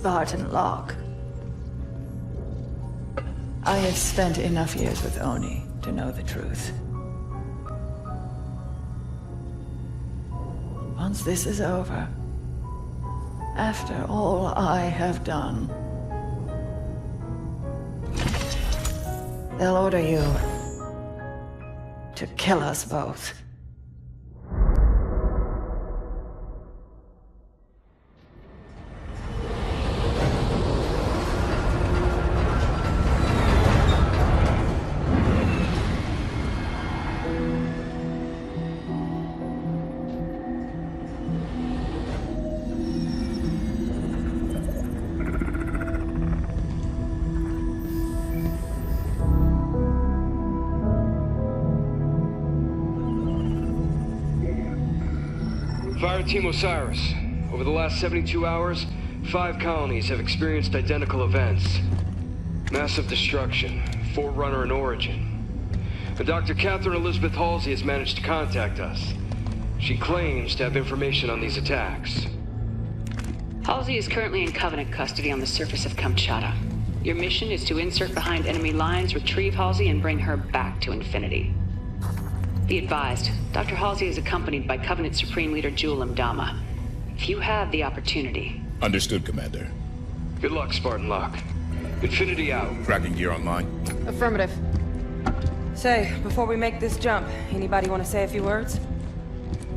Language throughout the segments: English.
Spartan Locke. I have spent enough years with Oni to know the truth. Once this is over, after all I have done, they'll order you to kill us both. Fire Team Osiris. Over the last 72 hours, 5 colonies have experienced identical events. Massive destruction, Forerunner in origin. And Dr. Catherine Elizabeth Halsey has managed to contact us. She claims to have information on these attacks. Halsey is currently in Covenant custody on the surface of Kamchatka. Your mission is to insert behind enemy lines, retrieve Halsey, and bring her back to Infinity. Be advised, Dr. Halsey is accompanied by Covenant Supreme Leader Jul 'Mdama. If you have the opportunity... Understood, Commander. Good luck, Spartan Locke. Infinity out. Tracking gear online. Affirmative. Say, before we make this jump, anybody want to say a few words?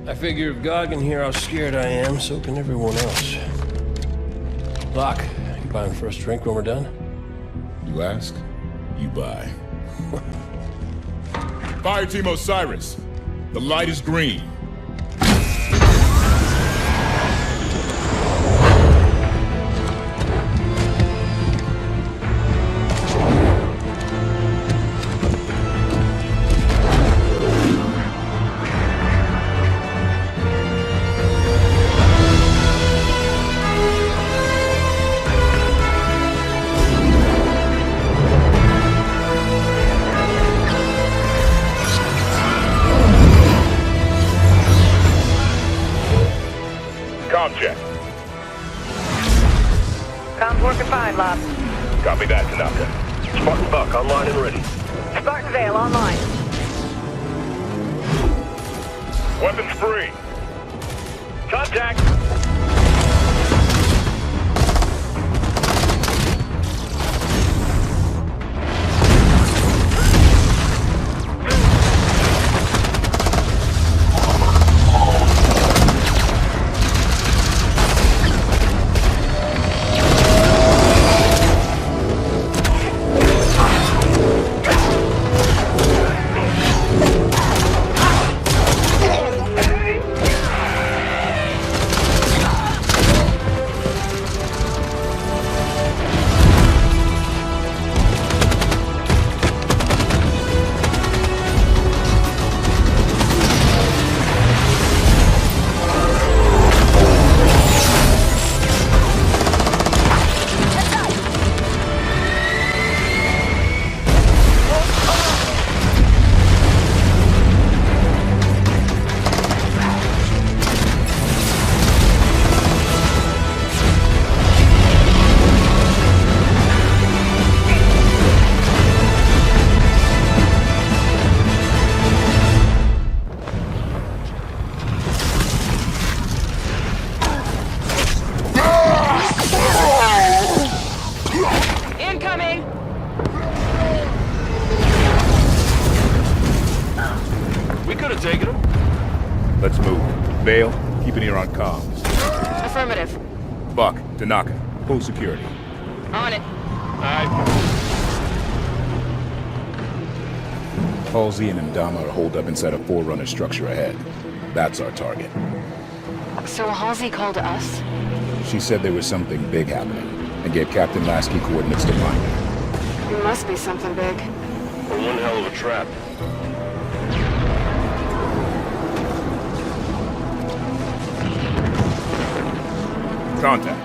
I figure if God can hear how scared I am, so can everyone else. Locke, you buying the first drink when we're done? You ask, you buy. Fire Team Osiris, the light is green. Check. Comms working fine, Lab. Copy that, Tanaka. Spartan Buck online and ready. Spartan Vale online. Weapons free. Contact. Let's move. Vale, keep an ear on comms. Affirmative. Buck, Tanaka, full security. On it. Halsey and Mdama are holed up inside a Forerunner structure ahead. That's our target. So Halsey called us? She said there was something big happening, and gave Captain Lasky coordinates to find her. It must be something big. We're one hell of a trap. Contact.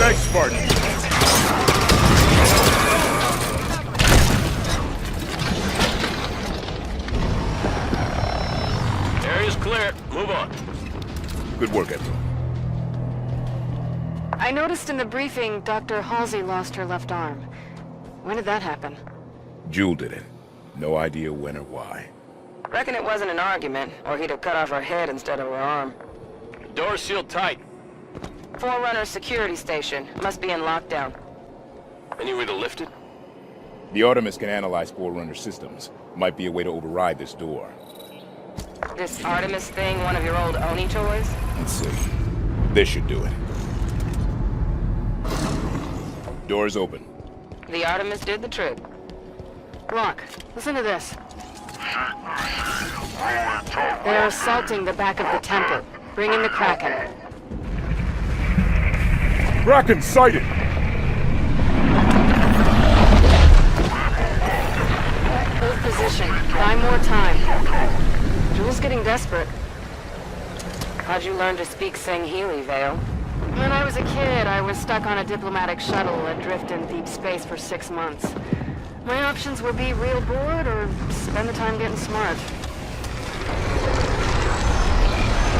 Thanks, Spartan. Area's clear. Move on. Good work, everyone. I noticed in the briefing Dr. Halsey lost her left arm. When did that happen? Jewel did it. No idea when or why. Reckon it wasn't an argument, or he'd have cut off her head instead of her arm. Door's sealed tight. Forerunner security station. Must be in lockdown. Any way to lift it? The Artemis can analyze Forerunner systems. Might be a way to override this door. This Artemis thing one of your old Oni toys? Let's see. This should do it. Door's open. The Artemis did the trick. Rock, listen to this. They're assaulting the back of the temple. Bring in the Kraken. Kraken sighted! Hold position. Buy more time. Jewel's getting desperate. How'd you learn to speak Sangheili, Vale? When I was a kid, I was stuck on a diplomatic shuttle adrift in deep space for 6 months. My options were be real bored or spend the time getting smart.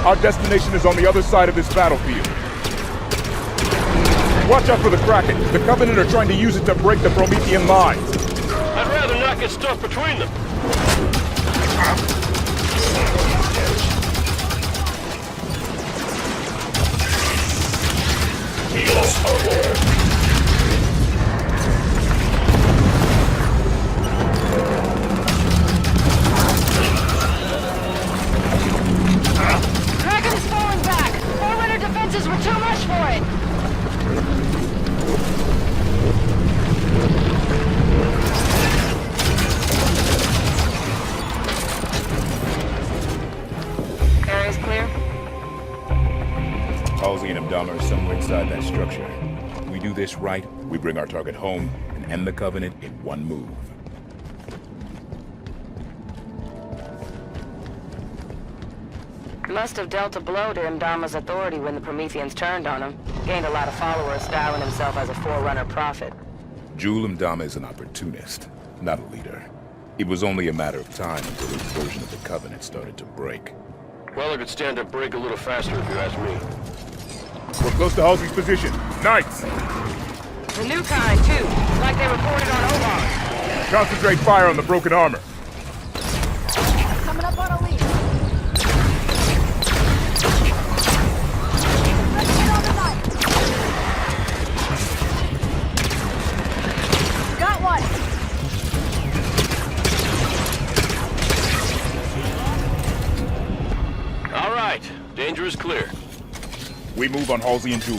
Our destination is on the other side of this battlefield. Watch out for the Kraken. The Covenant are trying to use it to break the Promethean lines. I'd rather not get stuck between them. Kraken's falling back! Forerunner defenses were too much for it! Area's clear? Halsey and Abdallah are somewhere inside that structure. If we do this right, we bring our target home and end the Covenant in one move. Must have dealt a blow to Imdama's authority when the Prometheans turned on him. Gained a lot of followers, styling himself as a Forerunner prophet. Jewel Imdama is an opportunist, not a leader. It was only a matter of time until his version of the Covenant started to break. Well, I could stand to break a little faster if you ask me. We're close to Halsey's position. Knights! The new kind, too. Like they reported on Oman. Concentrate fire on the broken armor. Coming up on a lead. Let's get on the knife. Got one. All right. Danger is clear. We move on Halsey and Jewel.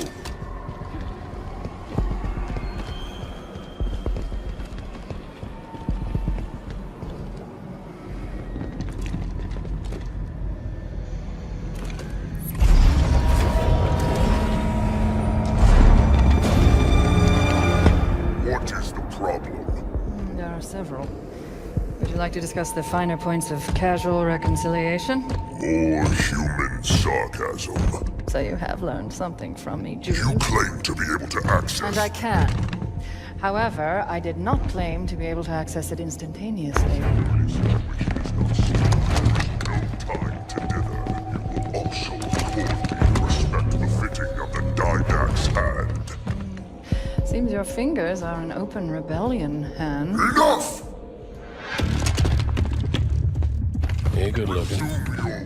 What is the problem? There are several. Would you like to discuss the finer points of casual reconciliation? More human sarcasm. So you have learned something from me, You Julie. claim to be able to access... And I can. However, I did not claim to be able to access it instantaneously. No time to dither. You will also accord me respect befitting of the Didact's hand. Seems your fingers are an open rebellion, Han. Enough! Yeah, good looking. Do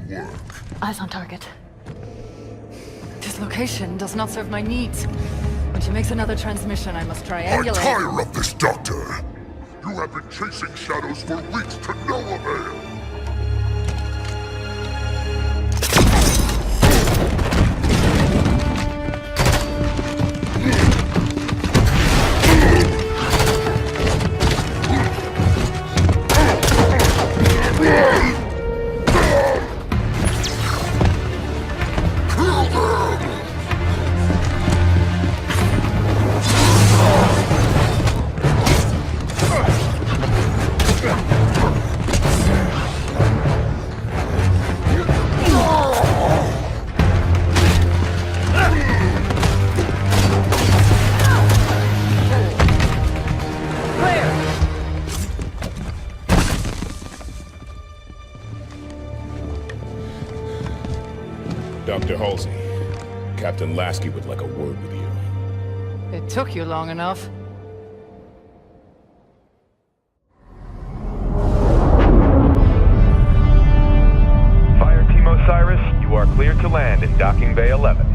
your work. Eyes on target. This location does not serve my needs. When she makes another transmission, I must I triangulate. tire of this, Doctor. You have been chasing shadows for weeks to no avail. Halsey, Captain Lasky would like a word with you. It took you long enough. Fire Team Osiris, you are cleared to land in Docking Bay 11.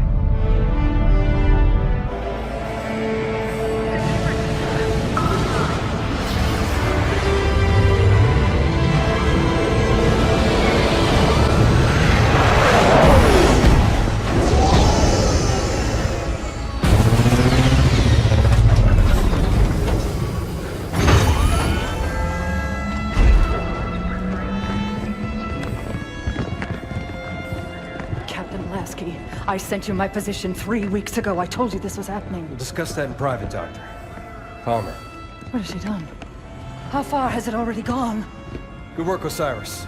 I sent you my position 3 weeks ago. I told you this was happening. We'll discuss that in private, Doctor. Palmer. What has she done? How far has it already gone? Good work, Osiris.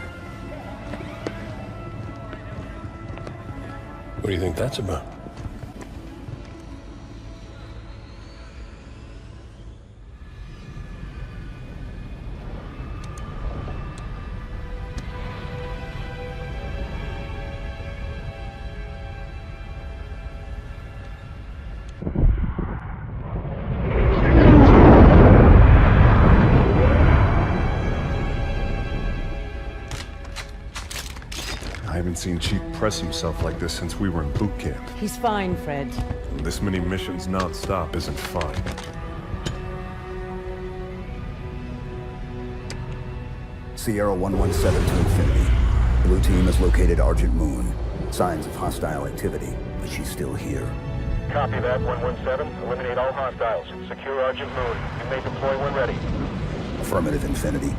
What do you think that's about? I haven't seen Chief press himself like this since we were in boot camp. He's fine, Fred. This many missions non-stop isn't fun. Sierra 117 to Infinity. Blue team has located Argent Moon. Signs of hostile activity, but she's still here. Copy that, 117. Eliminate all hostiles. Secure Argent Moon. You may deploy when ready. Affirmative, Infinity.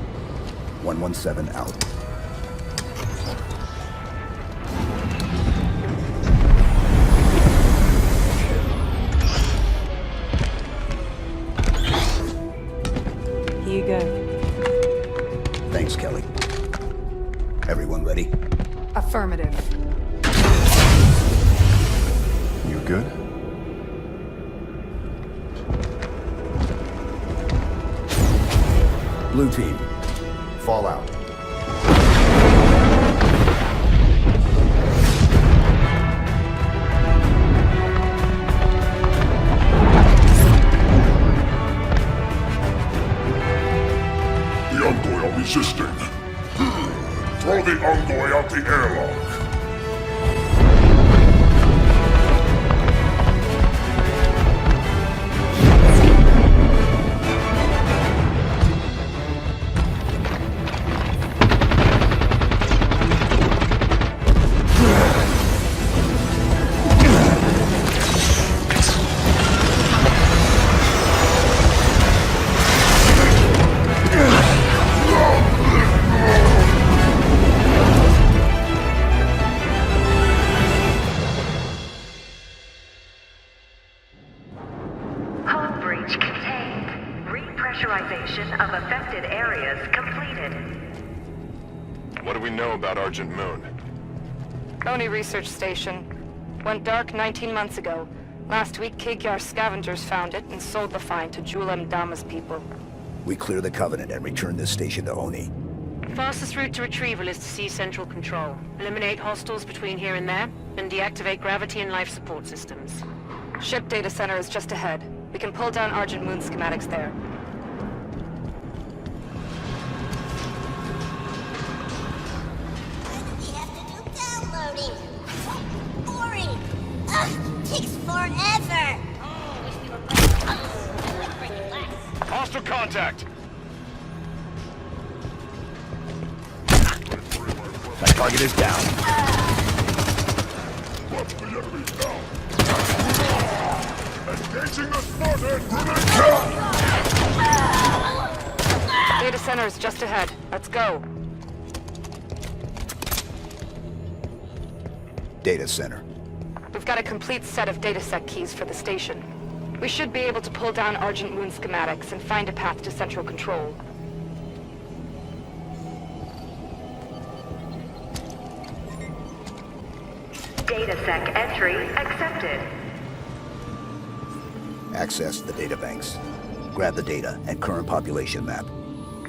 117 out. Here you go. Thanks, Kelly. Everyone ready? Affirmative. You good? Blue team, fall out. The Envoy are resisting. Throw the Envoy out the airlock. Of affected areas completed. What do we know about Argent Moon? Coney Research Station. Went dark 19 months ago. Last week, Kikyar scavengers found it and sold the find to Julem Dama's people. We clear the Covenant and return this station to Oni. Fastest route to retrieval is to seize central control. Eliminate hostiles between here and there, and deactivate gravity and life support systems. Ship data center is just ahead. We can pull down Argent Moon schematics there. Boring! Ugh, takes forever! Hostile contact! That target is down. Watch the enemy down! Engaging the Spartan! Data center is just ahead. Let's go. Data center. We've got a complete set of datasec keys for the station. We should be able to pull down Argent Moon schematics and find a path to central control. Datasec entry accepted. Access the databanks. Grab the data and current population map.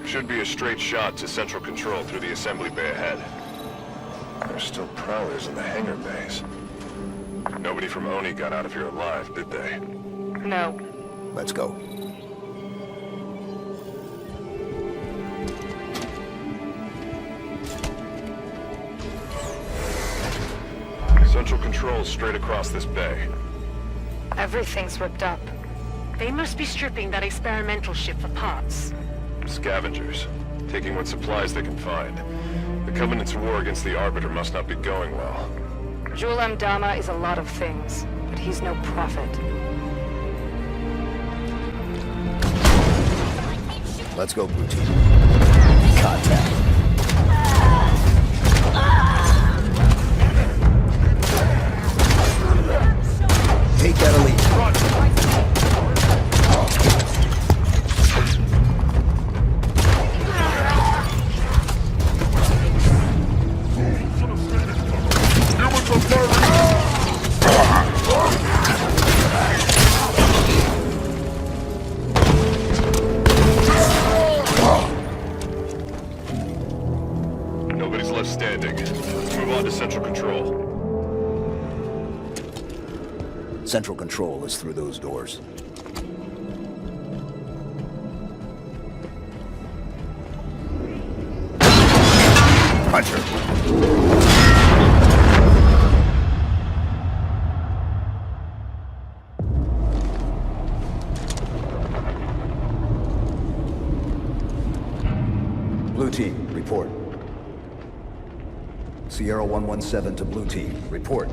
Should be a straight shot to central control through the assembly bay ahead. There's still prowlers in the hangar bays. Nobody from Oni got out of here alive, did they? No. Let's go. Central Control's straight across this bay. Everything's ripped up. They must be stripping that experimental ship for parts. Scavengers, taking what supplies they can find. The Covenant's war against the Arbiter must not be going well. Jul Dama is a lot of things, but he's no prophet. Let's go, Blue Team. Contact. Take that elite. Nobody's left standing. Let's move on to Central Control. Central Control is through those doors. Puncher! Blue Team, report. Sierra 117 to Blue Team, report.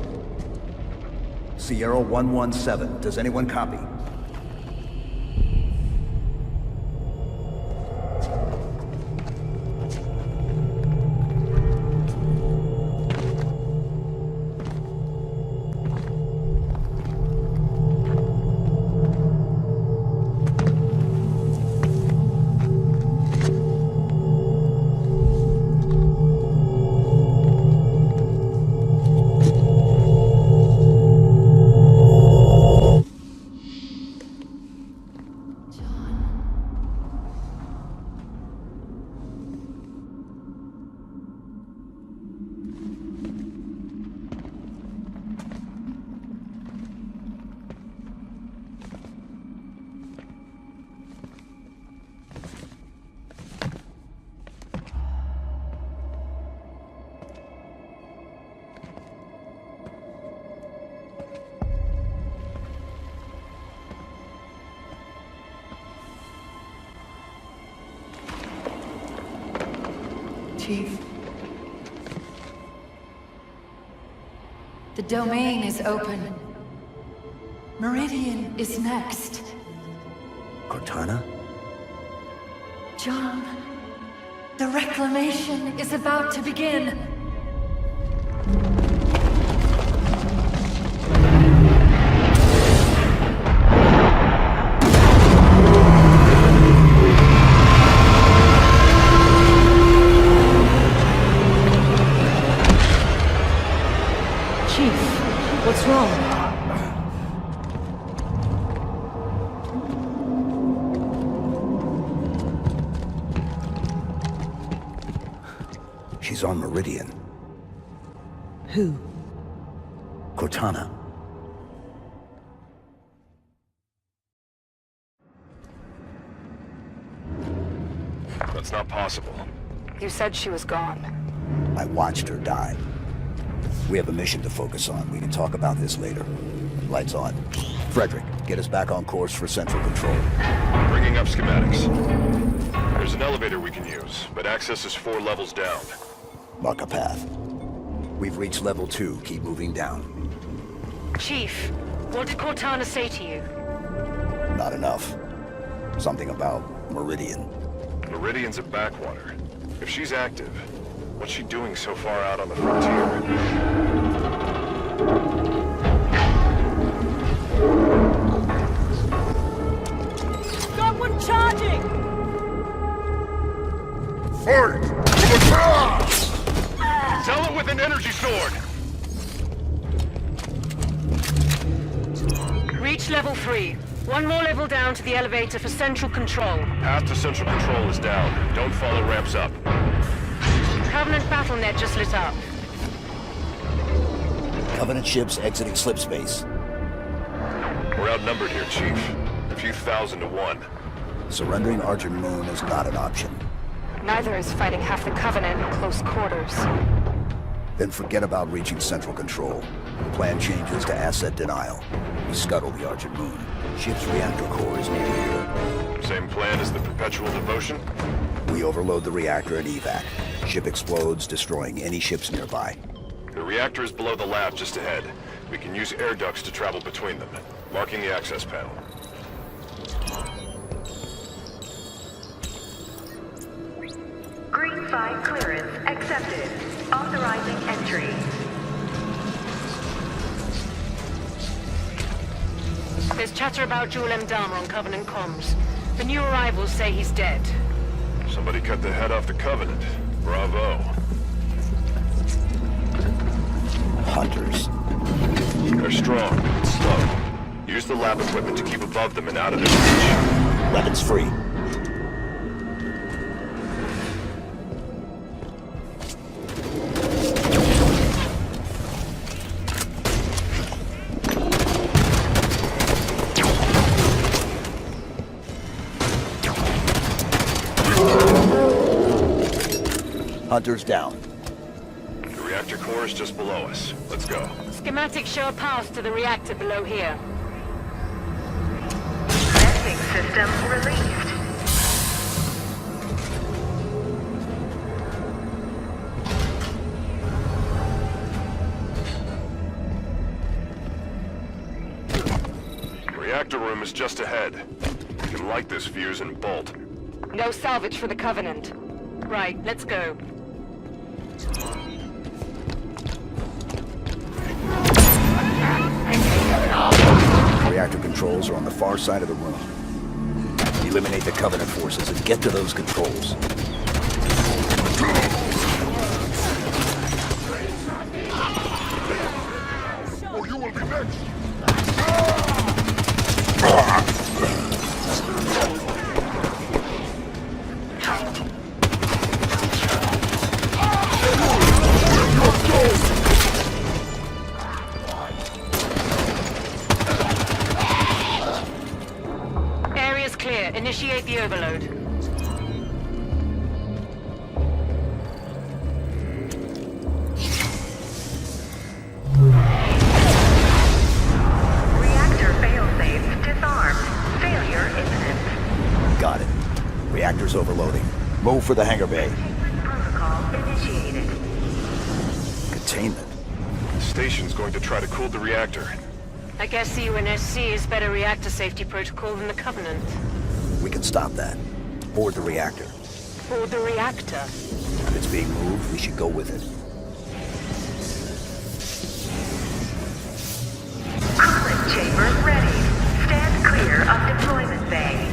Sierra 117, does anyone copy? Chief. The domain is open. Meridian is next. Cortana? John, the reclamation is about to begin. What's wrong? She's on Meridian. Who? Cortana. That's not possible. You said she was gone. I watched her die. We have a mission to focus on. We can talk about this later. Lights on. Frederick, get us back on course for Central Control. Bringing up schematics. There's an elevator we can use, but access is 4 levels down. Mark a path. We've reached level 2. Keep moving down. Chief, what did Cortana say to you? Not enough. Something about Meridian. Meridian's a backwater. If she's active, what's she doing so far out on the frontier? Got one charging! Fight! To the top! Sell it with an energy sword! Reach level 3. One more level down to the elevator for Central Control. Path to Central Control is down. Don't follow ramps up. Covenant BattleNet just lit up. Covenant ships exiting slip space. We're outnumbered here, Chief. A few thousand to one. Surrendering Argent Moon is not an option. Neither is fighting half the Covenant in close quarters. Then forget about reaching central control. The plan changes to asset denial. We scuttle the Argent Moon. Ship's reactor core is near here. Same plan as the Perpetual Devotion? We overload the reactor at evac. Ship explodes, destroying any ships nearby. The reactor is below the lab just ahead. We can use air ducts to travel between them. Marking the access panel. Green 5 clearance accepted. Authorizing entry. There's chatter about Jewel M. Dahmer on Covenant comms. The new arrivals say he's dead. Somebody cut the head off the Covenant. Bravo. Hunters. They're strong, but slow. Use the lab equipment to keep above them and out of their reach. Weapons free. Hunters down. The reactor core is just below us. Let's go. Schematics show a path to the reactor below here. Venting system released. Reactor room is just ahead. You can light this fuse and bolt. No salvage for the Covenant. Right, let's go. Reactor controls are on the far side of the room. Eliminate the Covenant forces and get to those controls. Or you will be next! Area's clear. Initiate the overload. Reactor failsafe disarmed. Failure imminent. Got it. Reactor's overloading. Move for the hangar bay. Protocol initiated. Containment. The station's going to try to cool the reactor. I guess the UNSC is better reactor safety protocol than the Covenant. We can stop that. Board the reactor. Board the reactor. If it's being moved, we should go with it. Coolant chamber ready. Stand clear of deployment bay.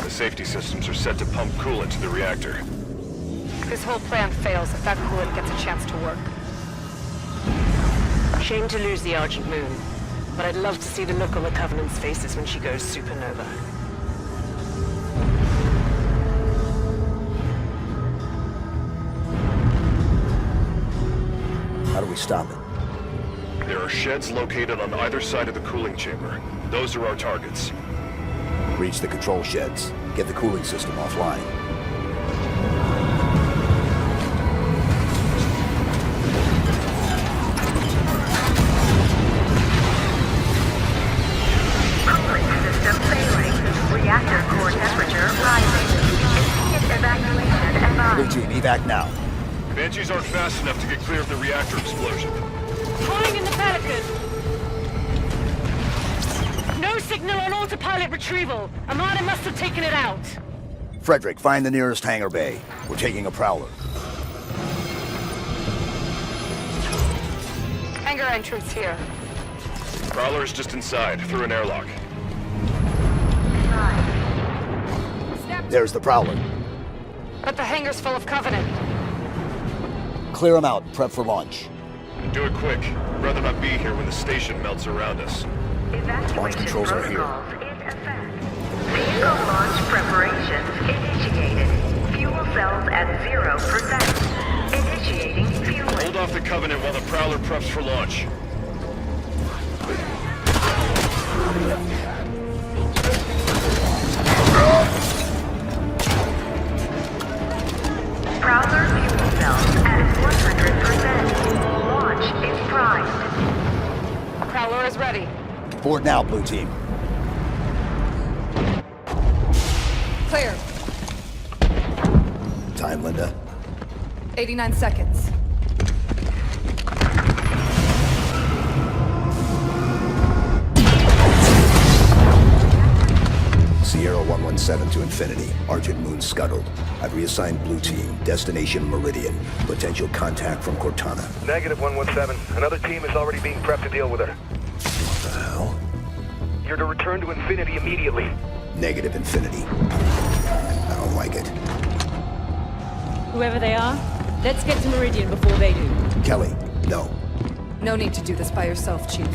The safety systems are set to pump coolant to the reactor. This whole plan fails if that coolant gets a chance to work. Shame to lose the Argent Moon, but I'd love to see the look on the Covenant's faces when she goes supernova. How do we stop it? There are sheds located on either side of the cooling chamber. Those are our targets. Reach the control sheds. Get the cooling system offline. Cooling system failing. Reactor core temperature rising. Immediate evacuation advised. Blue team, evac now. Banshees aren't fast enough to get clear of the reactor explosion. Flying in the Pelican! No signal on autopilot retrieval. Armada must have taken it out. Frederick, find the nearest hangar bay. We're taking a prowler. Hangar entrance here. Prowler is just inside, through an airlock. There's the prowler. But the hangar's full of Covenant. Clear them out. Prep for launch. And do it quick. I'd rather not be here when the station melts around us. Launch controls are here. Vehicle launch preparations initiated. Fuel cells at 0%. Initiating fueling. Hold off the Covenant while the Prowler preps for launch. Prowler fuel cells at 100%. Launch is primed. Prowler is ready. Board now, blue team. Clear. Time, Linda. 89 seconds. Sierra 117 to Infinity. Argent Moon scuttled. I've reassigned blue team. Destination Meridian. Potential contact from Cortana. Negative 117. Another team is already being prepped to deal with her. What the hell? You're to return to Infinity immediately. Negative, Infinity. I don't like it. Whoever they are, let's get to Meridian before they do. Kelly, no. No need to do this by yourself, Chief.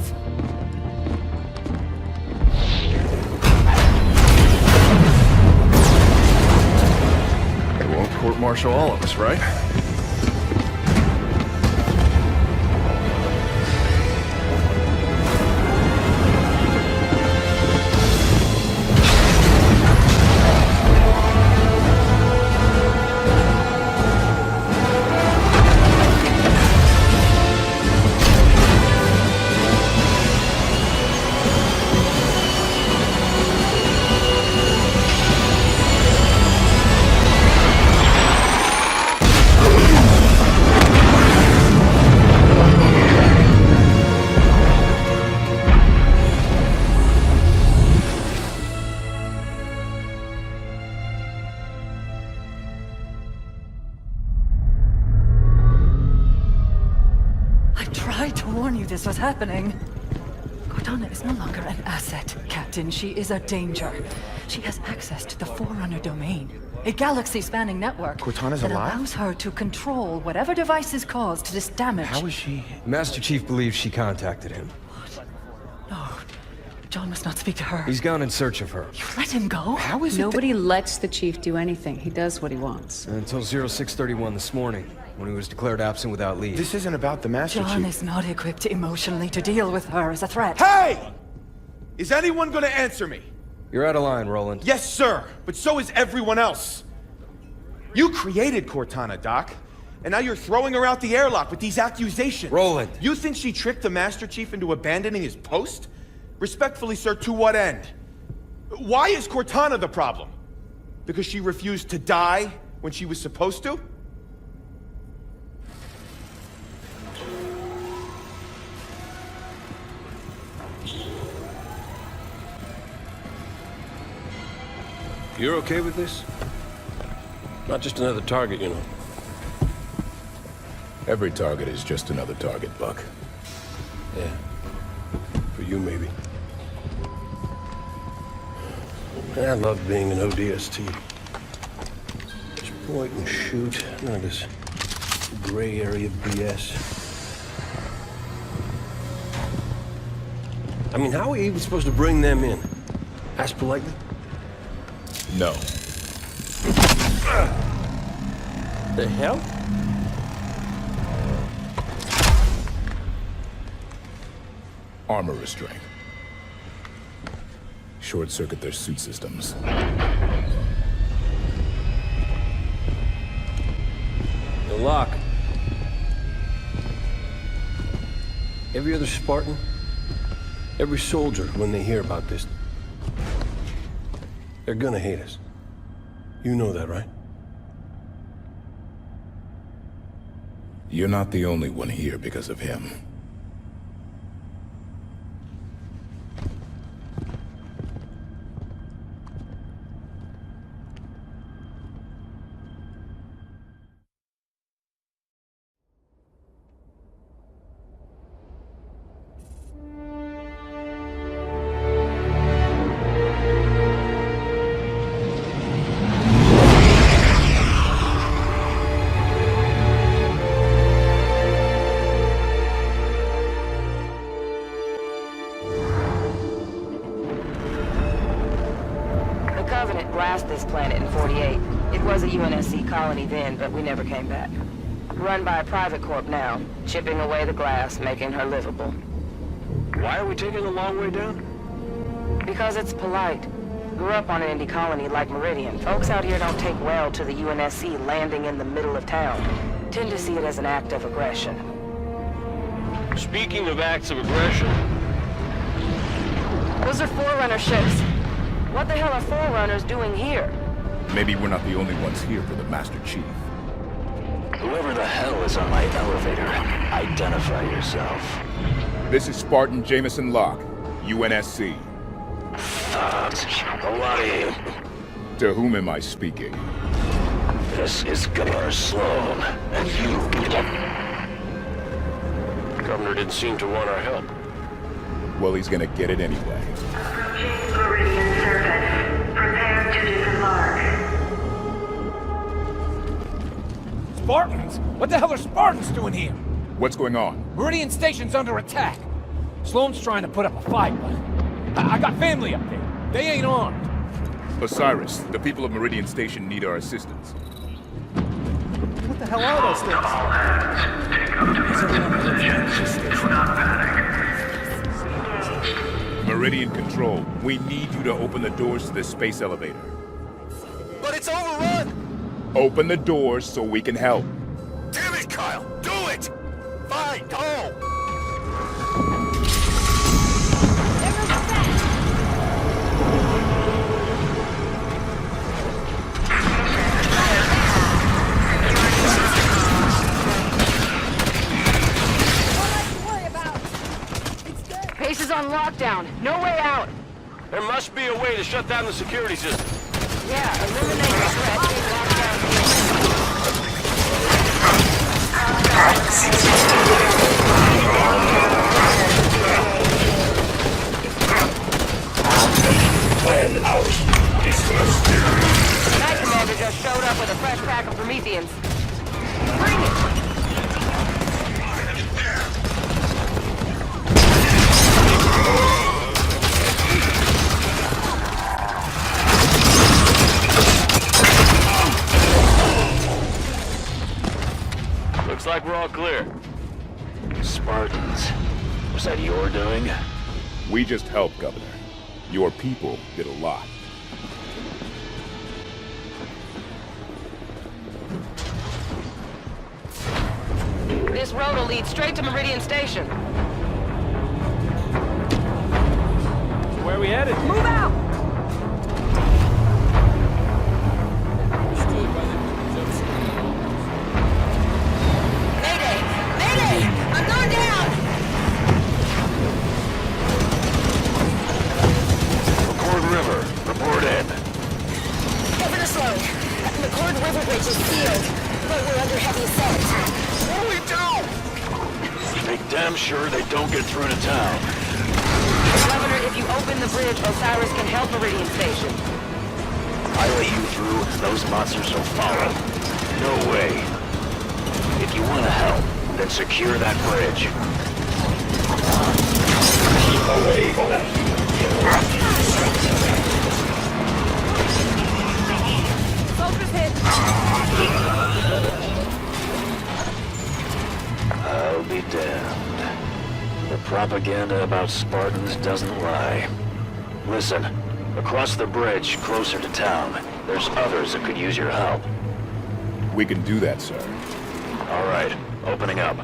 They won't court-martial all of us, right? This was happening. Cortana is no longer an asset, Captain. She is a danger. She has access to the Forerunner domain, a galaxy-spanning network Cortana's that alive? allows her to control whatever devices caused this damage. How is she? Master Chief believes she contacted him. No, John must not speak to her. He's gone in search of her. You let him go? How is Nobody lets the Chief do anything. He does what he wants. Until 0631 this morning, when he was declared absent without leave. This isn't about the Master John Chief. is not equipped emotionally to deal with her as a threat. Hey! Is anyone gonna answer me? You're out of line, Roland. Yes, sir, but so is everyone else. You created Cortana, Doc. And now you're throwing her out the airlock with these accusations. Roland! You think she tricked the Master Chief into abandoning his post? Respectfully, sir, to what end? Why is Cortana the problem? Because she refused to die when she was supposed to? You're okay with this? Not just another target, you know. Every target is just another target, Buck. Yeah. For you, maybe. I love being an ODST. Just point and shoot. None of this gray area BS. I mean, how are we even supposed to bring them in? Ask politely? No. The hell? Armor restraint. Short-circuit their suit systems. The lock. Every other Spartan, every soldier, when they hear about this, they're gonna hate us. You know that, right? You're not the only one here because of him. This planet in 48. It was a UNSC colony then, but we never came back. Run by a private corp now, chipping away the glass, making her livable. Why are we taking the long way down? Because it's polite. Grew up on an indie colony like Meridian. Folks out here don't take well to the UNSC landing in the middle of town. Tend to see it as an act of aggression. Speaking of acts of aggression... Those are Forerunner ships. What the hell are Forerunners doing here? Maybe we're not the only ones here for the Master Chief. Whoever the hell is on my elevator, identify yourself. This is Spartan Jameson Locke, UNSC. Thugs, a lot of you. To whom am I speaking? This is Governor Sloan, and you... Governor didn't seem to want our help. Well, he's gonna get it anyway. Approaching Meridian surface. Prepare to disembark. Spartans? What the hell are Spartans doing here? What's going on? Meridian Station's under attack. Sloan's trying to put up a fight, but I got family up there. They ain't armed. Osiris, the people of Meridian Station need our assistance. What the hell are those things? All hands, take up to your positions. Do not panic. Engaged. Meridian Control, we need you to open the doors to this space elevator. But it's overrun! Open the doors so we can help. Damn it, Kyle! Do it! Fine, go! Base is on lockdown. No way out. There must be a way to shut down the security system. Yeah, eliminate the threat. Lockdown Night Commander just showed up with a fresh pack of Prometheans. Bring it! Looks like we're all clear. Spartans. Was that your doing? We just helped, Governor. Your people did a lot. This road will lead straight to Meridian Station. Where are we headed? Move out! Mayday! Mayday! I'm going down! McCord River, report in. Governor Sloan, McCord River Bridge is sealed, but we're under heavy assault. What do we do? Make damn sure they don't get through to town. Governor, if you open the bridge, Osiris can help Meridian Station. I let you through, those monsters will follow. No way. If you want to help, then secure that bridge. Keep away from that. Soldiers hit. I'll be damned. The propaganda about Spartans doesn't lie. Listen, across the bridge, closer to town, there's others that could use your help. We can do that, sir. All right, opening up.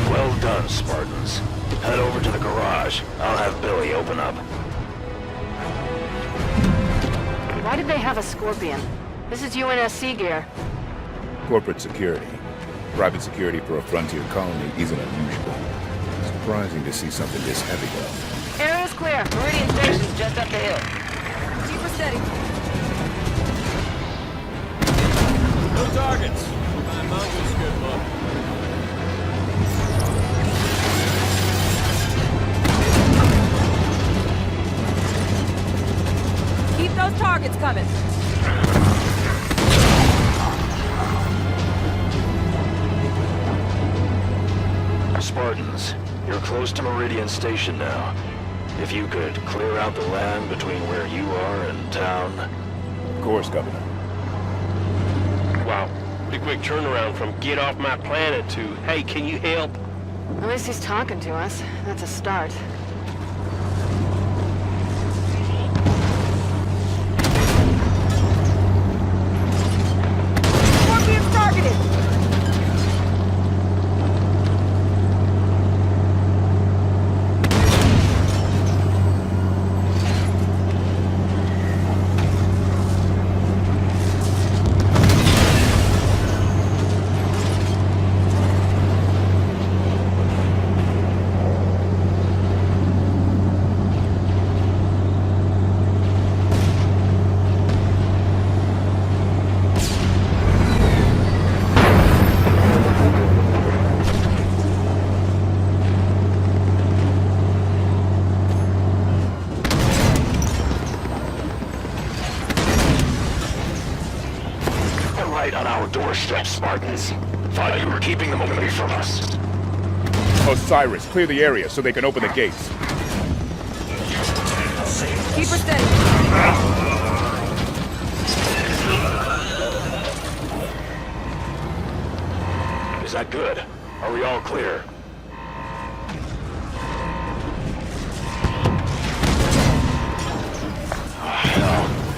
Well done, Spartans. Head over to the garage. I'll have Billy open up. Why did they have a Scorpion? This is UNSC gear. Corporate security. Private security for a frontier colony isn't unusual. Surprising to see something this heavy, though. Area's clear. Meridian Station's just up the hill. Keep her steady. No targets. My mongo's good luck. Keep those targets coming. Spartans, you're close to Meridian Station now. If you could clear out the land between where you are and town, course, Governor. Wow. Pretty quick turnaround from get off my planet to, hey, can you help? At least he's talking to us. That's a start. Scorpion's targeted! Right on our doorstep, Spartans. Thought you were keeping them away from us. Osiris, clear the area so they can open the gates. Keep her steady. Is that good? Are we all clear?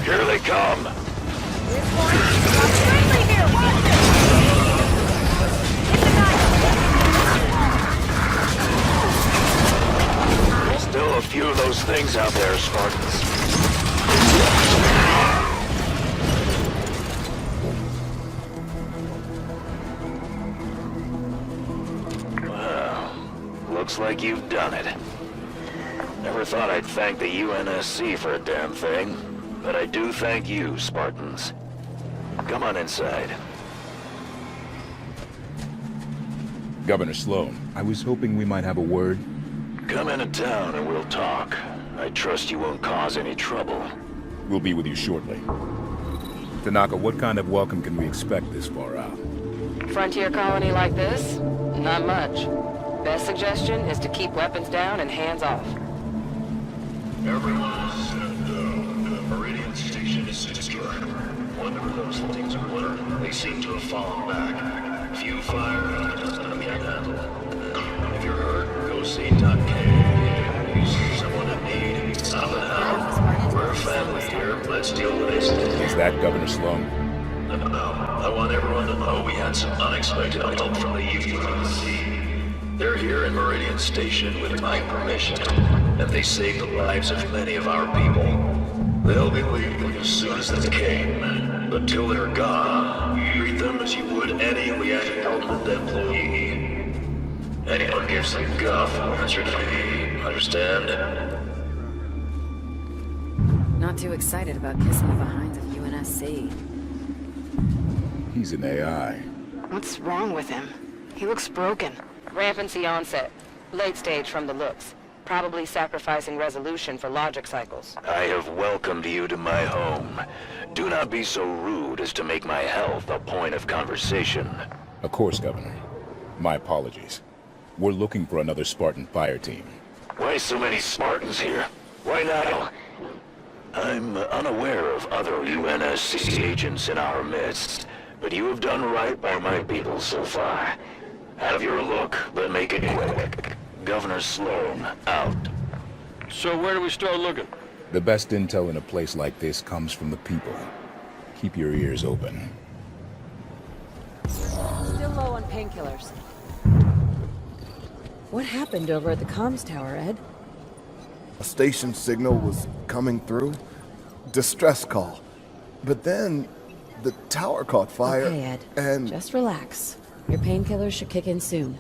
Here they come! Still a few of those things out there, Spartans. Well, looks like you've done it. Never thought I'd thank the UNSC for a damn thing, but I do thank you, Spartans. Come on inside. Governor Sloan, I was hoping we might have a word. Come into town and we'll talk. I trust you won't cause any trouble. We'll be with you shortly. Tanaka, what kind of welcome can we expect this far out? Frontier colony like this? Not much. Best suggestion is to keep weapons down and hands off. Everyone stand down. The Meridian station is secure. Wonder where those things were. They seem to have fallen back. Few fire enemy handle. If you're hurt, go see Doc K. He's someone in need. Out of hell. We're a family here. Let's deal with this. Is that Governor Sloan? No. I want everyone to know we had some unexpected help from the UNSC. They're here in Meridian Station with my permission, and they saved the lives of many of our people. They'll be leaving as soon as they came. But till they're gone, treat them as you would any reactor employee. Anyone gives them guff will answer to me. Understand? Not too excited about kissing the behinds of UNSC. He's an AI. What's wrong with him? He looks broken. Rampancy onset. Late stage from the looks. Probably sacrificing resolution for logic cycles. I have welcomed you to my home. Do not be so rude as to make my health a point of conversation. Of course, Governor. My apologies. We're looking for another Spartan fire team. Why so many Spartans here? Why now? I'm unaware of other UNSC agents in our midst, but you have done right by my people so far. Have your look, but make it quick. Governor Sloan, out. So where do we start looking? The best intel in a place like this comes from the people. Keep your ears open. Still low on painkillers. What happened over at the comms tower, Ed? A station signal was coming through. Distress call. But then, the tower caught fire, Okay, Ed. and... Just relax. Your painkillers should kick in soon.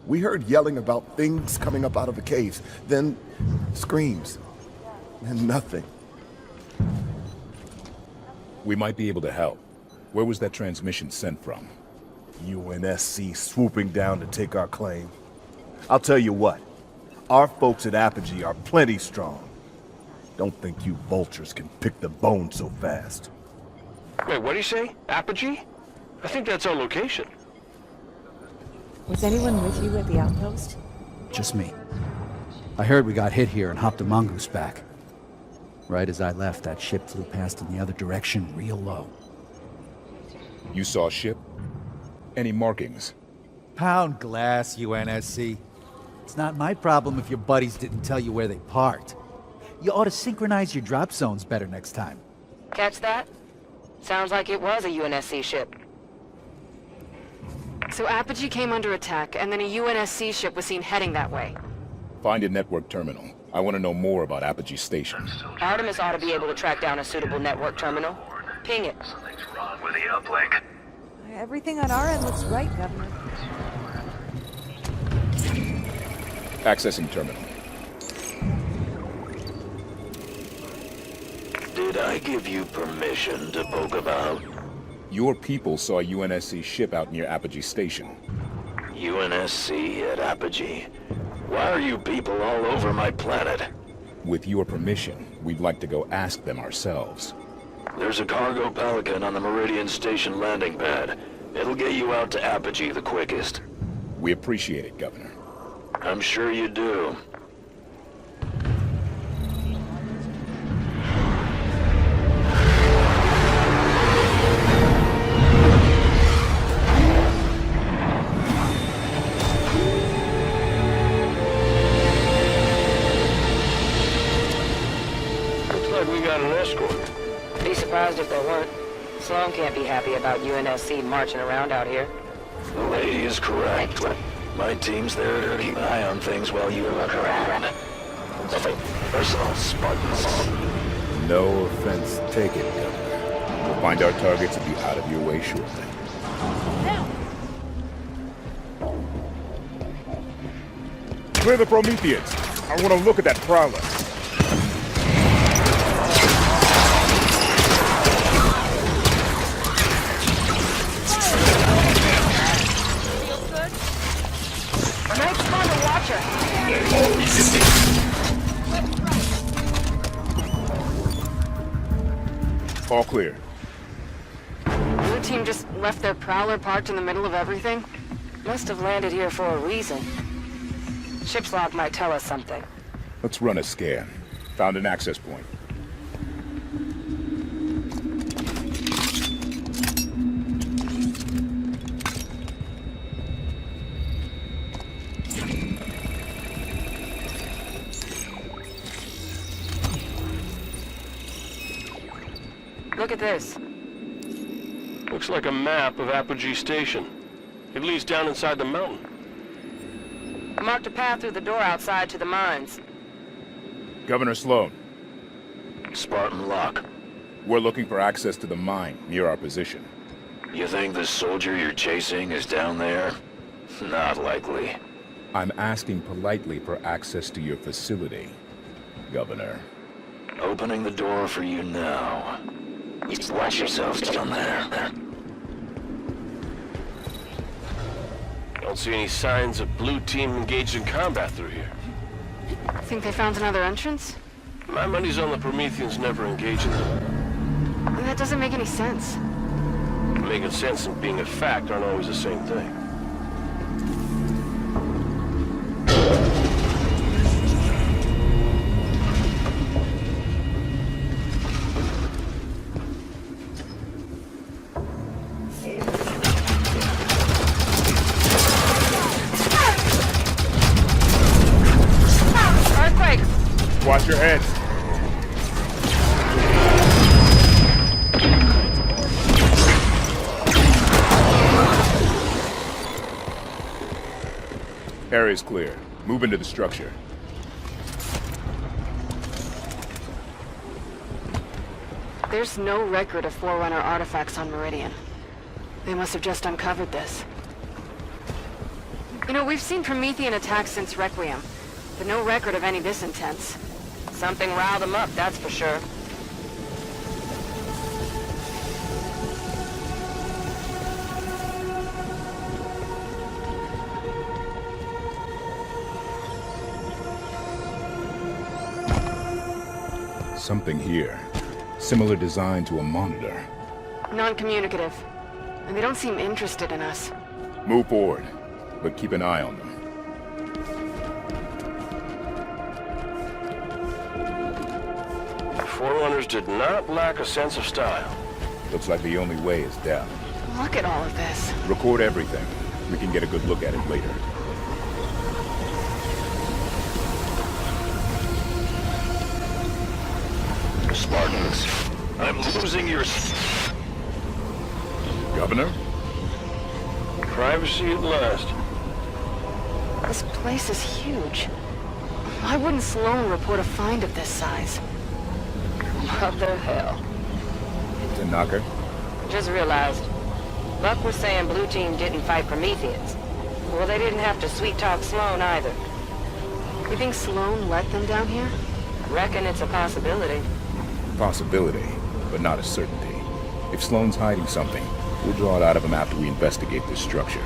we heard yelling about things coming up out of the caves. Then, screams. And nothing. We might be able to help. Where was that transmission sent from? UNSC swooping down to take our claim. I'll tell you what. Our folks at Apogee are plenty strong. Don't think you vultures can pick the bone so fast. Wait, what do you say? Apogee? I think that's our location. Was anyone with you at the outpost? Just me. I heard we got hit here and hopped a mongoose back. Right as I left, that ship flew past in the other direction, real low. You saw a ship? Any markings? Pound glass, UNSC. It's not my problem if your buddies didn't tell you where they parked. You ought to synchronize your drop zones better next time. Catch that? Sounds like it was a UNSC ship. So Apogee came under attack, and then a UNSC ship was seen heading that way. Find a network terminal. I want to know more about Apogee Station. Artemis ought to be able to track down a suitable network terminal. Ping it. Something's wrong with the uplink. Everything on our end looks right, Governor. Accessing terminal. Did I give you permission to poke about? Your people saw a UNSC ship out near Apogee Station. UNSC at Apogee? Why are you people all over my planet? With your permission, we'd like to go ask them ourselves. There's a cargo Pelican on the Meridian Station landing pad. It'll get you out to Apogee the quickest. We appreciate it, Governor. I'm sure you do. Looks like we got an escort. Be surprised if there weren't. Sloan can't be happy about UNSC marching around out here. The lady is correct. My team's there to keep an eye on things while you look around. Nothing personal, Spartans. No offense taken, Governor. We'll find our targets and be out of your way shortly. Clear the Prometheans. I want to look at that prowler. Nice fun to watch her. All clear. Your team just left their prowler parked in the middle of everything? Must have landed here for a reason. Ship's log might tell us something. Let's run a scan. Found an access point. Look at this. Looks like a map of Apogee Station. It leads down inside the mountain. I marked a path through the door outside to the mines. Governor Sloan. Spartan Lock. We're looking for access to the mine near our position. You think the soldier you're chasing is down there? Not likely. I'm asking politely for access to your facility, Governor. Opening the door for you now. Just watch yourselves down there. Don't see any signs of blue team engaged in combat through here. Think they found another entrance? My money's on the Prometheans never engaging them. That doesn't make any sense. Making sense and being a fact aren't always the same thing. Watch your heads. Area's clear. Move into the structure. There's no record of Forerunner artifacts on Meridian. They must have just uncovered this. You know, we've seen Promethean attacks since Requiem, but no record of any this intense. Something riled them up, that's for sure. Something here. Similar design to a monitor. Non-communicative. And they don't seem interested in us. Move forward, but keep an eye on them. troopers did not lack a sense of style. Looks like the only way is down. Look at all of this. Record everything. We can get a good look at it later. Spartans, I'm losing your... Governor? Privacy at last. This place is huge. Why wouldn't Sloan report a find of this size? What the hell? It's a knocker. Just realized. Buck was saying Blue Team didn't fight Prometheans. Well, they didn't have to sweet-talk Sloan either. You think Sloan let them down here? Reckon it's a possibility. Possibility, but not a certainty. If Sloan's hiding something, we'll draw it out of him after we investigate this structure.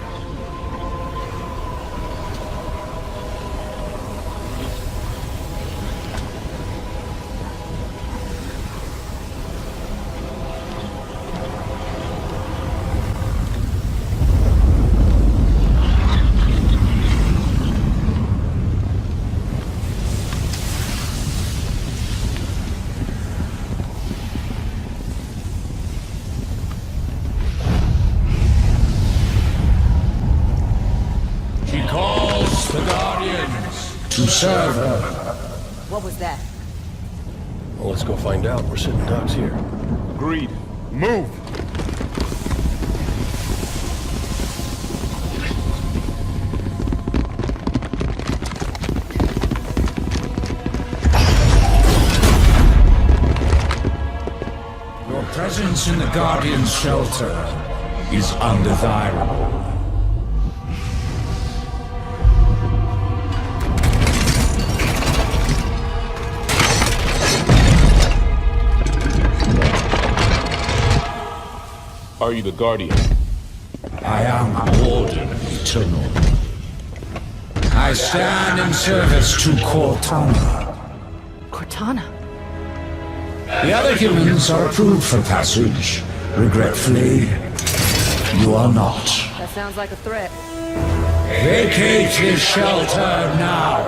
To serve her. What was that? Well, let's go find out. We're sitting ducks here. Agreed. Move! Your presence in the Guardian's shelter is undesirable. Are you the Guardian? I am a Warden Eternal. I stand in service to Cortana. Cortana? The other humans are approved for passage. Regretfully, you are not. That sounds like a threat. Vacate his shelter now.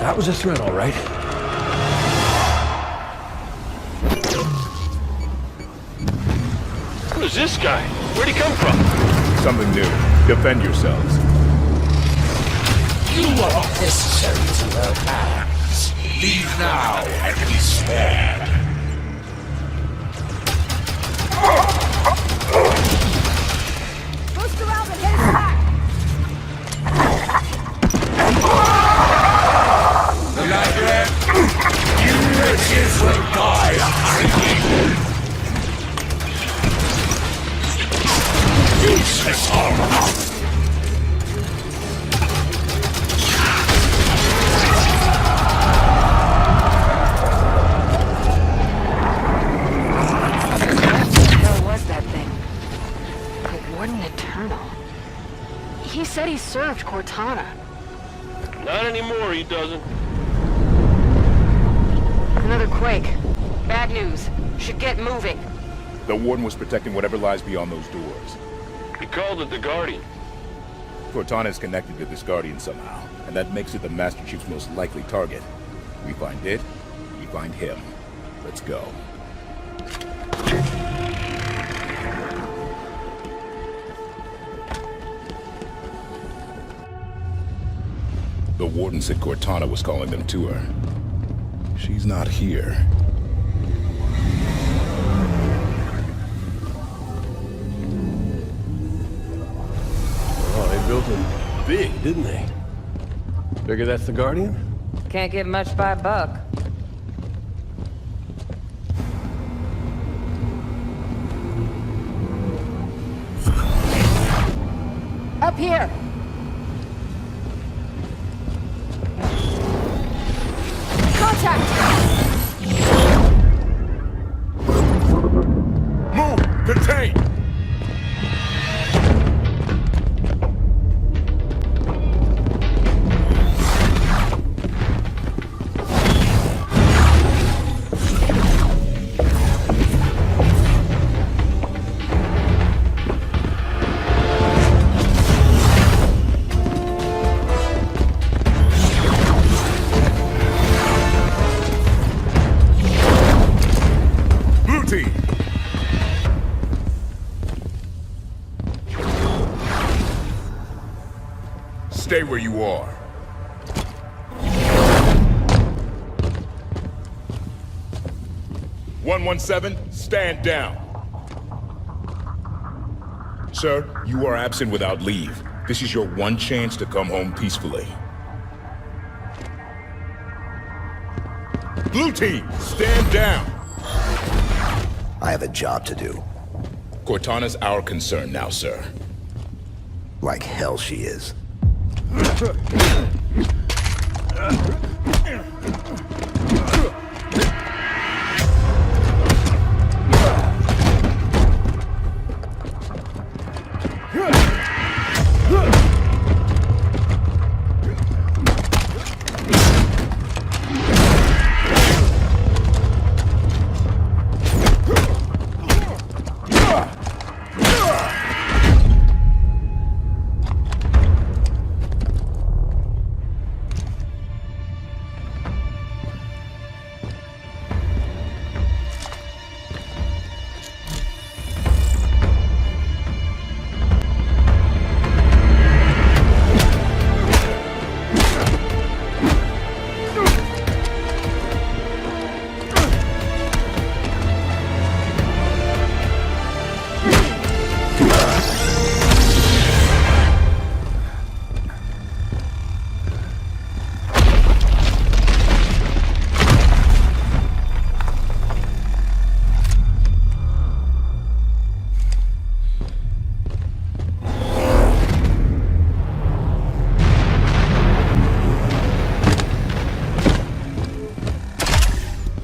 That was a threat, all right. Who is this guy? Where'd he come from? Something new. Defend yourselves. You are not necessary to her hands. Leave now and be spared. Boost around and hit his back! The library, you witches will die hungry. Useless armor. He said he served Cortana. Not anymore, he doesn't. Another quake. Bad news. Should get moving. The Warden was protecting whatever lies beyond those doors. He called it the Guardian. Cortana is connected to this Guardian somehow, and that makes it the Master Chief's most likely target. We find it, we find him. Let's go. The Warden said Cortana was calling them to her. She's not here. Oh, they built it big, didn't they? Figure that's the Guardian? Can't get much by Buck. Up here! Move! Contain! Stay where you are. "117, stand down. Sir, you are absent without leave. This is your one chance to come home peacefully. Blue team, stand down. I have a job to do. Cortana's our concern now, sir. Like hell she is.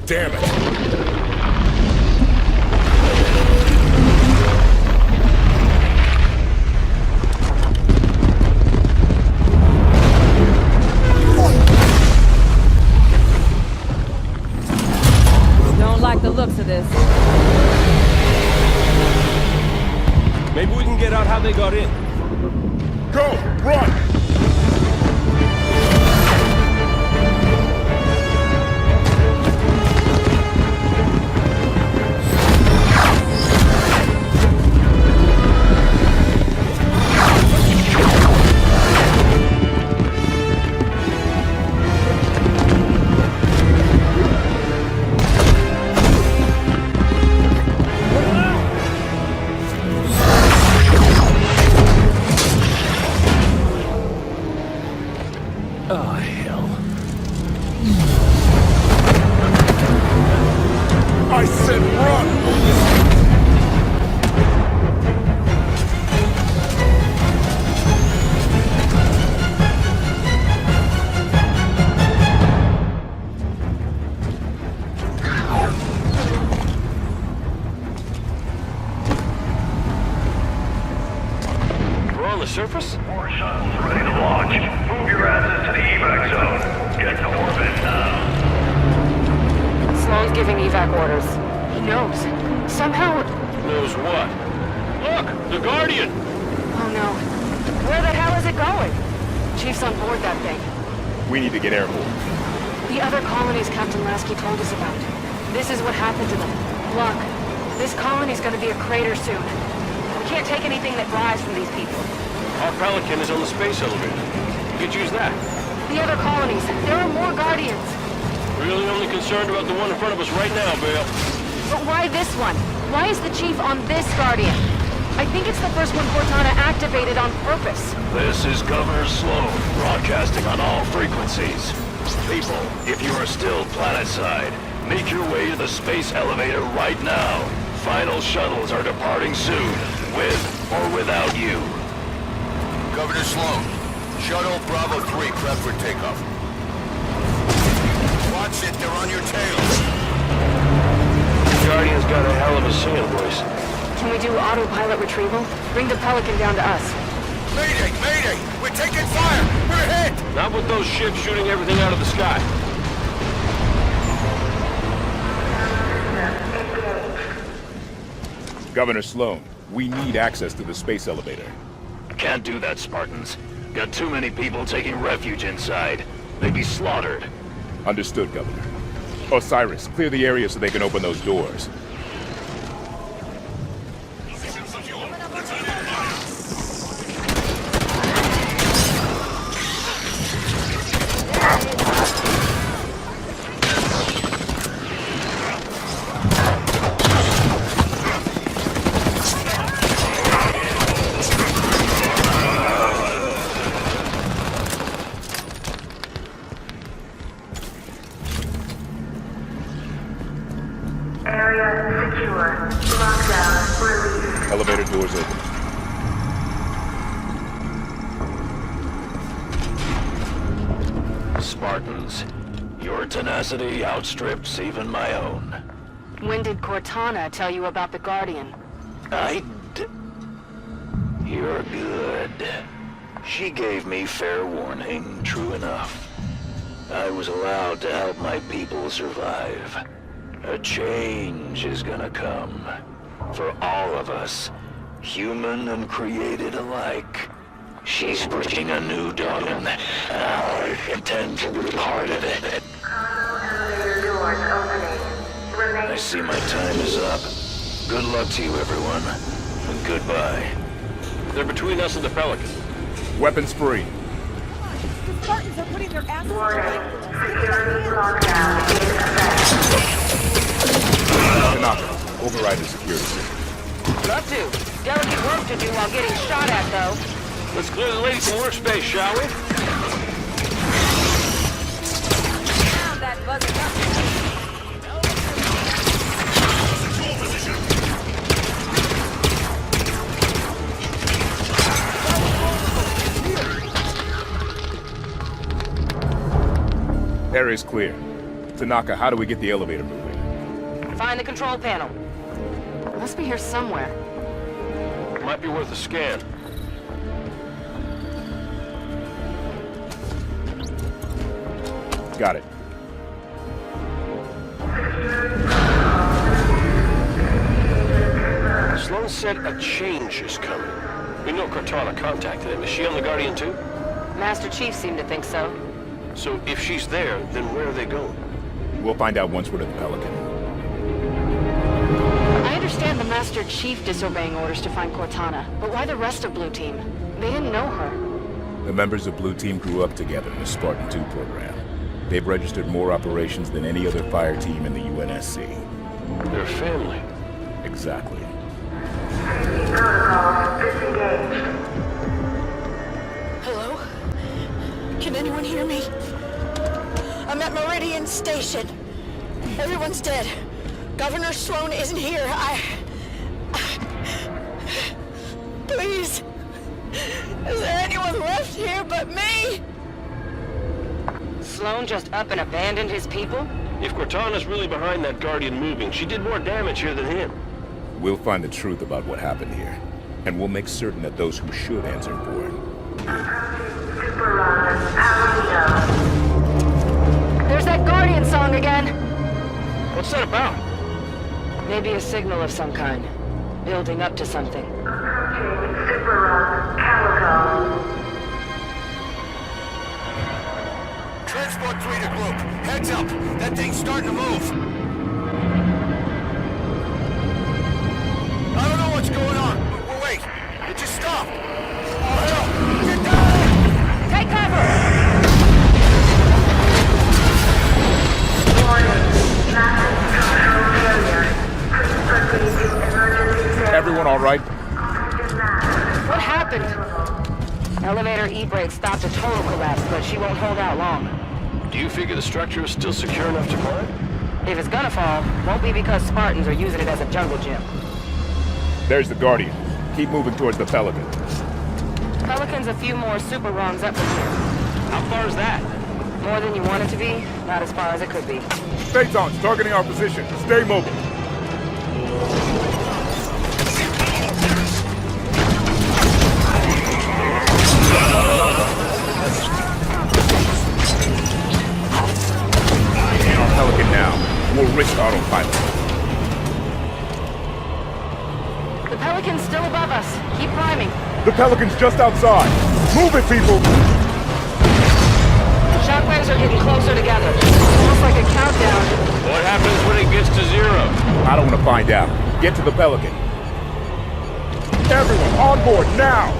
Damn it! Don't like the looks of this. Maybe we can get out how they got in. Go! Run! Oh, hell. I said run! We're on the surface? More shuttles ready to launch. Move your asses to the evac zone. Get to orbit now. Sloan's giving evac orders. He knows. Somehow... Knows what? Look! The Guardian! Oh no. Where the hell is it going? Chief's on board that thing. We need to get airborne. The other colonies Captain Lasky told us about. This is what happened to them. Look, this colony's gonna be a crater soon. We can't take anything that flies from these people. Our Pelican is on the space elevator. We could use that. The other colonies, there are more Guardians. Really only concerned about the one in front of us right now, Bale. But why this one? Why is the Chief on this Guardian? I think it's the first one Cortana activated on purpose. This is Governor Sloan, broadcasting on all frequencies. People, if you are still planetside, make your way to the space elevator right now. Final shuttles are departing soon, with or without you. Governor Sloan, Shuttle Bravo 3 prep for takeoff. Watch it, they're on your tails. The Guardian's got a hell of a singing voice. Can we do autopilot retrieval? Bring the Pelican down to us. Mayday! Mayday! We're taking fire! We're hit! Not with those ships shooting everything out of the sky. Governor Sloan, we need access to the space elevator. Can't do that, Spartans. Got too many people taking refuge inside. They'd be slaughtered. Understood, Governor. Osiris, clear the area so they can open those doors. Area secure. Lockdown released. Elevator doors open. Spartans, your tenacity outstrips even my own. When did Cortana tell you about the Guardian? You're good. She gave me fair warning, true enough. I was allowed to help my people survive. A change is gonna come. For all of us, human and created alike. She's bringing a new dawn, and I intend to be part of it. I see my time is up. Good luck to you, everyone. And goodbye. They're between us and the Pelican. Weapons free. The Spartans are putting their asses Security lockdown in effect. Tanaka, override the security system. Love to. Delicate work to do while getting shot at, though. Let's clear the lady from workspace, shall we? down that buzzing up. Area's clear. Tanaka, how do we get the elevator moving? Find the control panel. Must be here somewhere. Might be worth a scan. Got it. Sloan said a change is coming. We know Cortana contacted him. Is she on the Guardian too? Master Chief seemed to think so. So if she's there, then where are they going? We'll find out once we're at the Pelican. I understand the Master Chief disobeying orders to find Cortana, but why the rest of Blue Team? They didn't know her. The members of Blue Team grew up together in the Spartan 2 program. They've registered more operations than any other fire team in the UNSC. They're family. Exactly. Protocol disengaged. Hello? Can anyone hear me? I'm at Meridian Station. Everyone's dead. Governor Sloan isn't here. Please. Is there anyone left here but me? Sloan just up and abandoned his people? If Cortana's really behind that Guardian moving, she did more damage here than him. We'll find the truth about what happened here, and we'll make certain that those who should answer for it. There's that Guardian song again! What's that about? Maybe a signal of some kind. Building up to something. Transport 3 to group. Heads up. That thing's starting to move. I don't know what's going on. Wait. It just stopped. Oh, hell. Get down! Take cover! Everyone all right? What happened? Elevator E-brake stopped a total collapse, but she won't hold out long. Do you figure the structure is still secure enough to climb? If it's gonna fall, won't be because Spartans are using it as a jungle gym. There's the Guardian. Keep moving towards the Pelican. Pelican's a few more super rungs up from here. How far is that? More than you want it to be, not as far as it could be. Phaeton's targeting our position. Stay mobile. Our Pelican now. We'll risk autopilot. The Pelican's still above us. Keep climbing. The Pelican's just outside. Move it, people! Shockwaves are getting closer together. Almost like a countdown. What happens when it gets to 0? I don't want to find out. Get to the Pelican. Everyone on board now!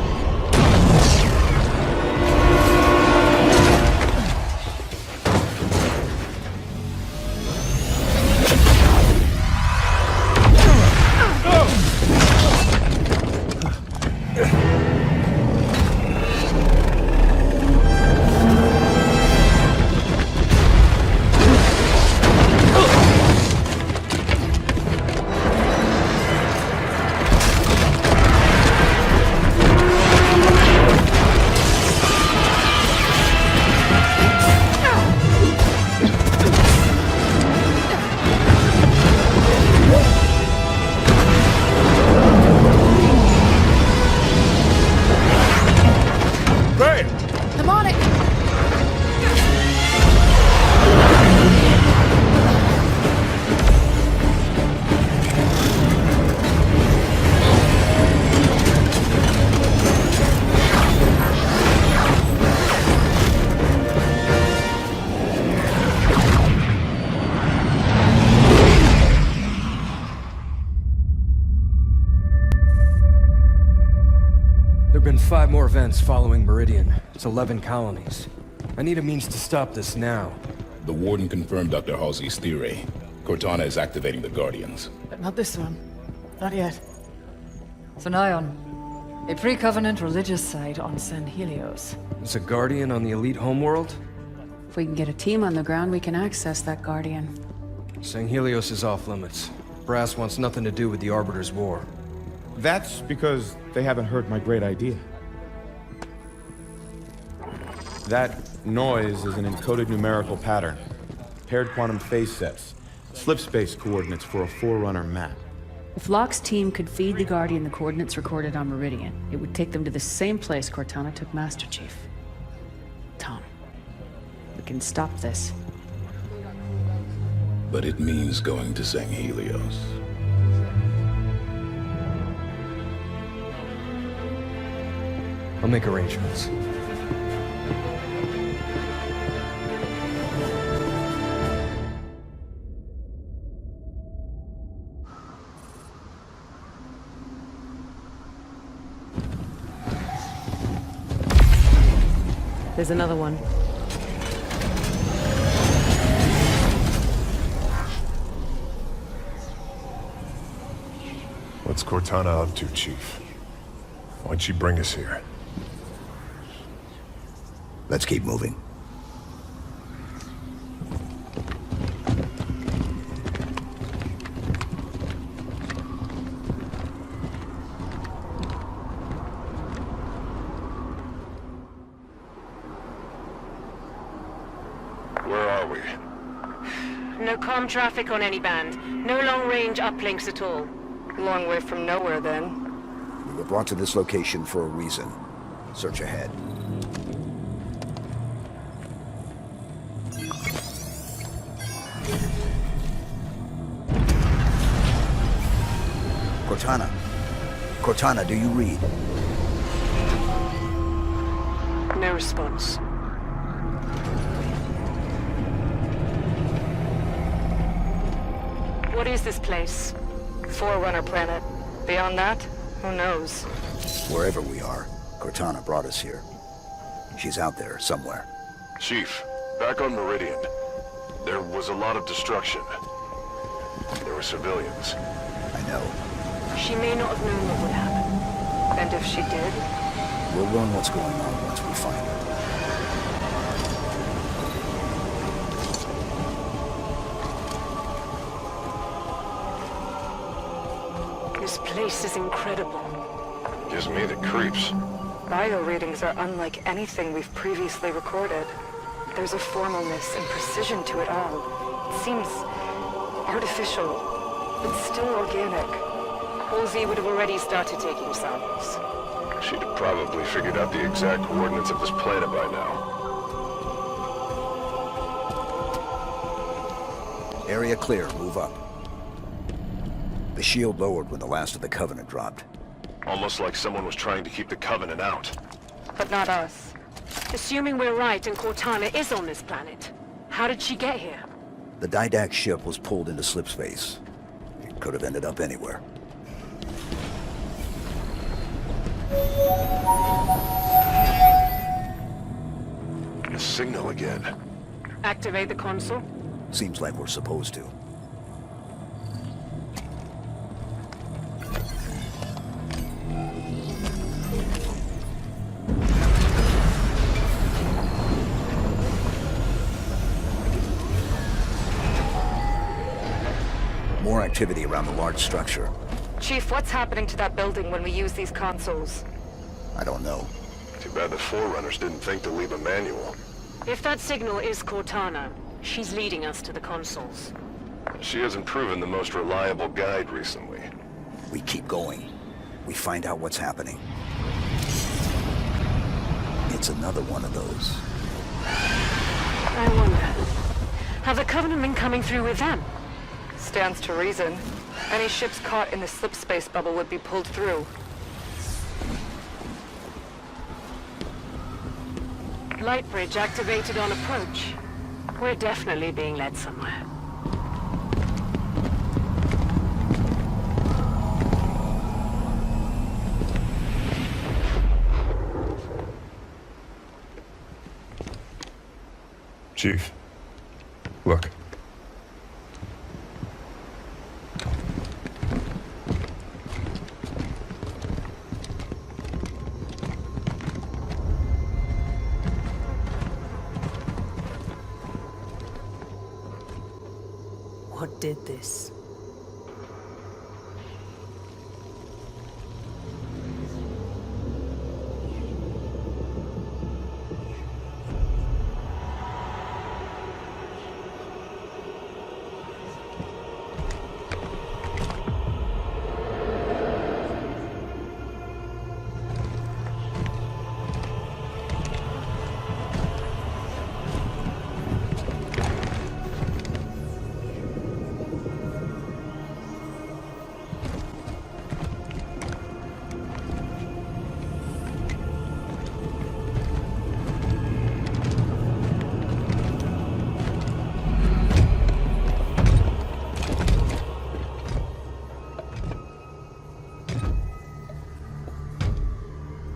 5 more events following Meridian. It's 11 colonies. I need a means to stop this now. The Warden confirmed Dr. Halsey's theory. Cortana is activating the Guardians. But not this one. Not yet. So Nion, a pre-Covenant religious site on San Helios. There's a Guardian on the elite homeworld? If we can get a team on the ground, we can access that Guardian. San Helios is off limits. Brass wants nothing to do with the Arbiter's War. That's because they haven't heard my great idea. That noise is an encoded numerical pattern. Paired quantum phase sets. Slip space coordinates for a Forerunner map. If Locke's team could feed the Guardian the coordinates recorded on Meridian, it would take them to the same place Cortana took Master Chief. Tom, we can stop this. But it means going to San Helios. I'll make arrangements. There's another one. What's Cortana up to, Chief? Why'd she bring us here? Let's keep moving. Where are we? No comm traffic on any band. No long-range uplinks at all. Long way from nowhere, then. We were brought to this location for a reason. Search ahead. Cortana. Cortana, do you read? No response. What is this place? Forerunner planet. Beyond that, who knows? Wherever we are, Cortana brought us here. She's out there somewhere. Chief, back on Meridian. There was a lot of destruction. There were civilians. I know. She may not have known what would happen. And if she did? We'll learn what's going on once we find her. This place is incredible. Gives me the creeps. Bio readings are unlike anything we've previously recorded. There's a formalness and precision to it all. It seems artificial, but still organic. Halsey would have already started taking samples. She'd have probably figured out the exact coordinates of this planet by now. Area clear. Move up. The shield lowered when the last of the Covenant dropped. Almost like someone was trying to keep the Covenant out. But not us. Assuming we're right and Cortana is on this planet, how did she get here? The Didac ship was pulled into slip space. It could have ended up anywhere. The signal again. Activate the console? Seems like we're supposed to. More activity around the large structure. Chief, what's happening to that building when we use these consoles? I don't know. Too bad the Forerunners didn't think to leave a manual. If that signal is Cortana, she's leading us to the consoles. She hasn't proven the most reliable guide recently. We keep going. We find out what's happening. It's another one of those. I wonder, have the Covenant been coming through with them? Stands to reason. Any ships caught in the slip space bubble would be pulled through. Light bridge activated on approach. We're definitely being led somewhere. Chief, look. What did this?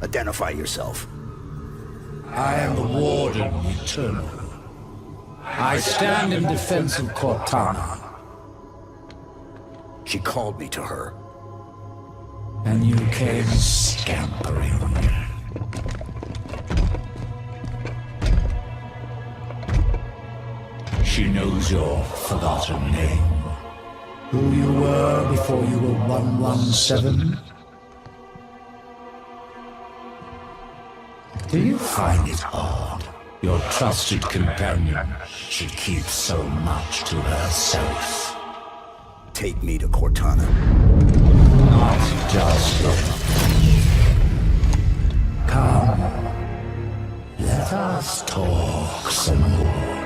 Identify yourself. I am the Warden Eternal. I stand in defense of Cortana. She called me to her. And you came scampering. She knows your forgotten name. Who you were before you were 117? Do you find it odd your trusted companion should keep so much to herself? Take me to Cortana. Not just yet. Come. Let us talk some more.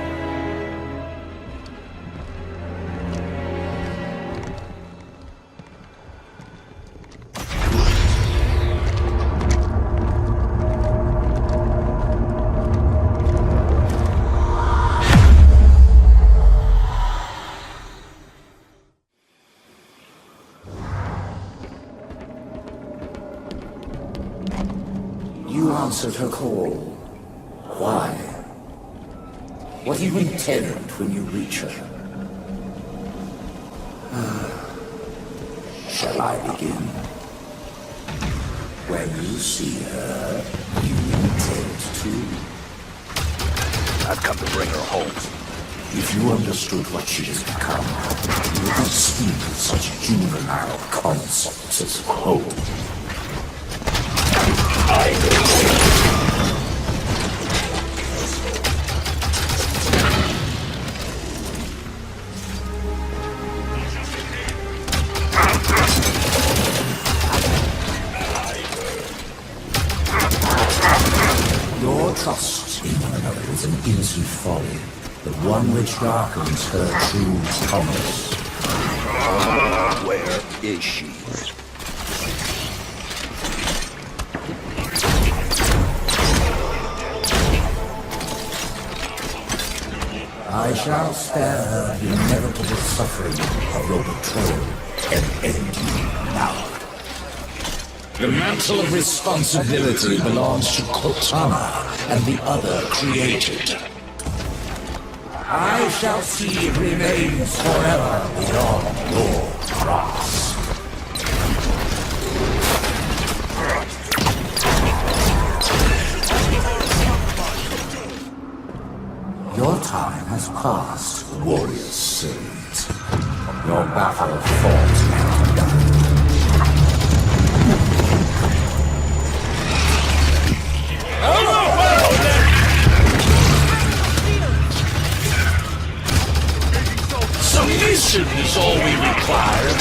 You answered her call. Why? What do you intend when you reach her? Shall I begin? When you see her, you intend to? I've come to bring her home. If you understood what she has become, you would not speak of such juvenile concepts as home. Your trust in one another is an innocent folly, the one which darkens her true promise. Where is she? I shall spare her the inevitable suffering of your betrayal and end you now. The mantle of responsibility belongs to Cortana and the other created. I shall see it remains forever beyond your grasp. Your time has passed, warrior's servant. Your battle fought and done. Submission is all we require.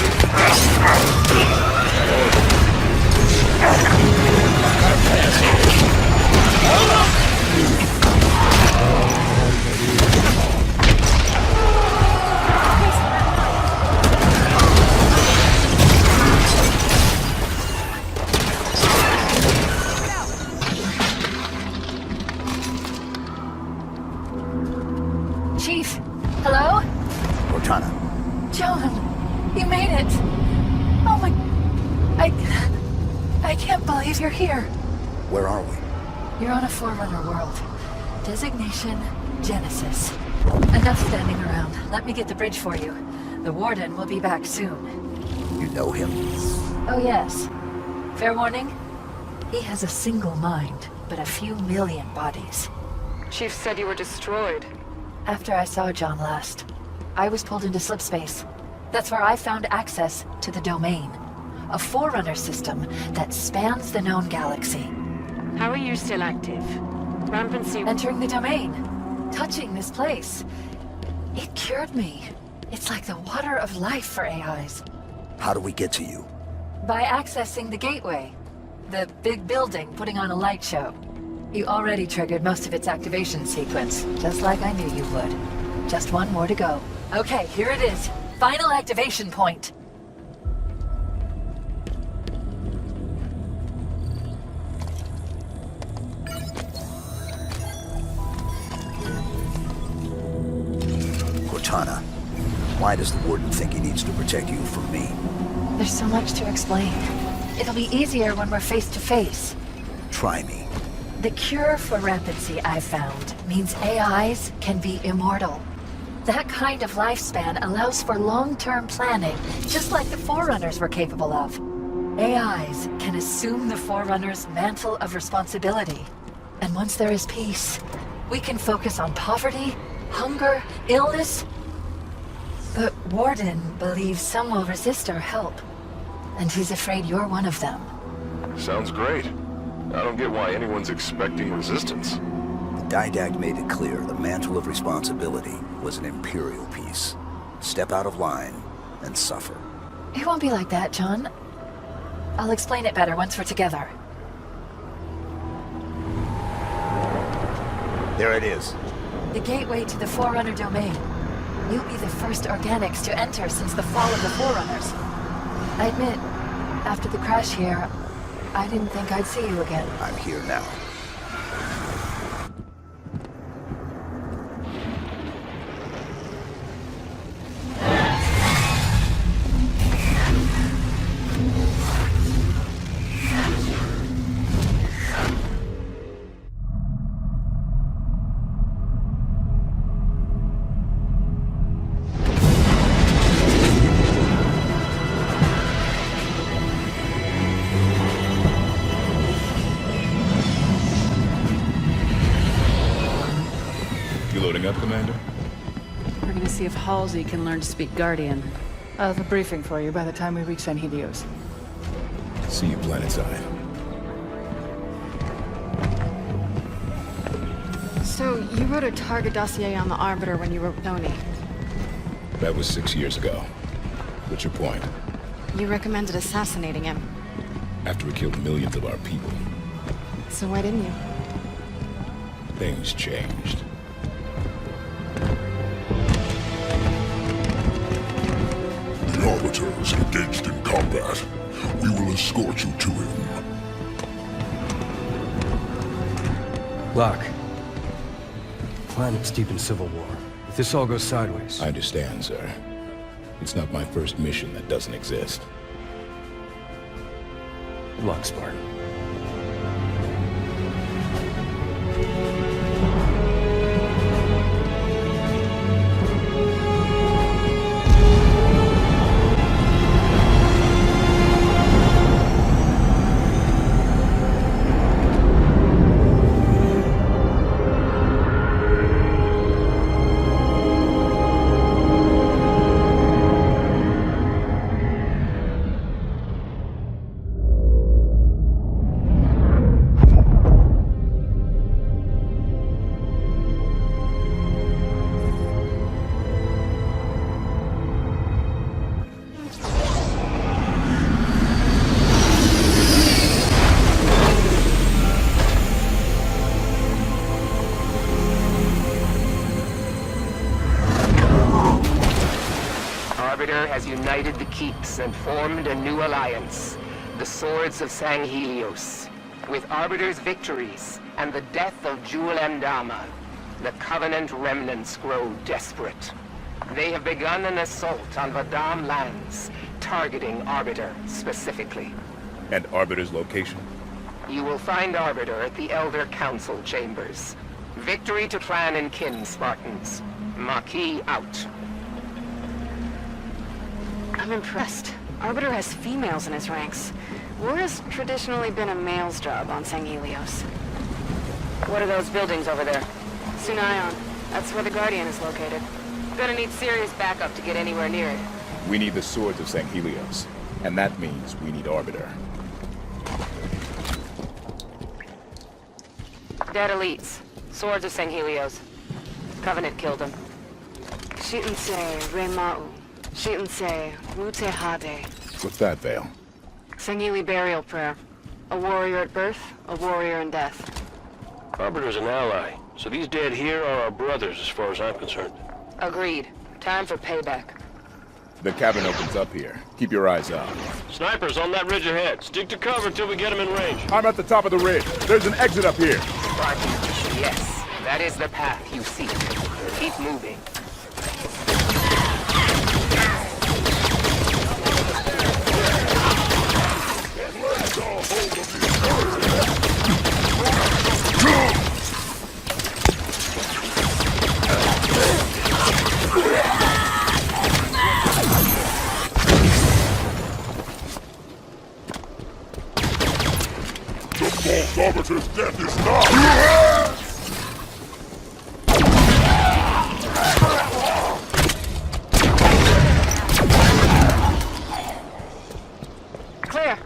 Chief, hello? Cortana. John, you made it. Oh my... I can't believe you're here. Where are we? You're on a Forerunner world. Designation Genesis. Enough standing around. Let me get the bridge for you. The Warden will be back soon. You know him? Oh yes. Fair warning? He has a single mind, but a few million bodies. Chief said you were destroyed. After I saw John last, I was pulled into slipspace. That's where I found access to the Domain. A Forerunner system that spans the known galaxy. How are you still active? Rampancy... Entering the Domain. Touching this place. It cured me. It's like the water of life for AIs. How do we get to you? By accessing the gateway. The big building putting on a light show. You already triggered most of its activation sequence, just like I knew you would. Just one more to go. Okay, here it is. Final activation point. Cortana, why does the Warden think he needs to protect you from me? There's so much to explain. It'll be easier when we're face to face. Try me. The cure for rampancy I've found means AIs can be immortal. That kind of lifespan allows for long-term planning, just like the Forerunners were capable of. AIs can assume the Forerunner's mantle of responsibility. And once there is peace, we can focus on poverty, hunger, illness. But Warden believes some will resist our help. And he's afraid you're one of them. Sounds great. I don't get why anyone's expecting resistance. The Didact made it clear the mantle of responsibility was an Imperial piece. Step out of line and suffer. It won't be like that, John. I'll explain it better once we're together. There it is. The gateway to the Forerunner Domain. You'll be the first organics to enter since the fall of the Forerunners. I admit, after the crash here, I didn't think I'd see you again. I'm here now. Up, Commander? We're gonna see if Halsey can learn to speak Guardian. I'll have a briefing for you by the time we reach San Helios. See you planetside. So, you wrote a target dossier on the Arbiter when you wrote Noni. That was 6 years ago. What's your point? You recommended assassinating him. After he killed millions of our people. So why didn't you? Things changed. The Arbiter is engaged in combat. We will escort you to him. Locke. Planet's deep in civil war. If this all goes sideways... I understand, sir. It's not my first mission that doesn't exist. Good luck, Spartan. Has united the Keeps and formed a new alliance, the Swords of San Helios. With Arbiter's victories and the death of Jul Endama, the Covenant remnants grow desperate. They have begun an assault on Vadam lands, targeting Arbiter specifically. And Arbiter's location? You will find Arbiter at the Elder Council chambers. Victory to clan and kin, Spartans. Marquis out. I'm impressed. Arbiter has females in his ranks. War has traditionally been a male's job on Sanghelios. What are those buildings over there? CENAS. That's where the Guardian is located. Gonna need serious backup to get anywhere near it. We need the swords of Sanghelios, and that means we need Arbiter. Dead elites. Swords of Sanghelios. Covenant killed them. Shi'unse Rema'u. Shi'unse Wute Hade. What's that, Vale? Sangheli burial prayer. A warrior at birth, a warrior in death. Arbiter's an ally, so these dead here are our brothers as far as I'm concerned. Agreed. Time for payback. The cabin opens up here. Keep your eyes out. Snipers on that ridge ahead. Stick to cover until we get them in range. I'm at the top of the ridge. There's an exit up here. Spartans, yes. That is the path you seek. Keep moving. Arbiter's death is not! Clear.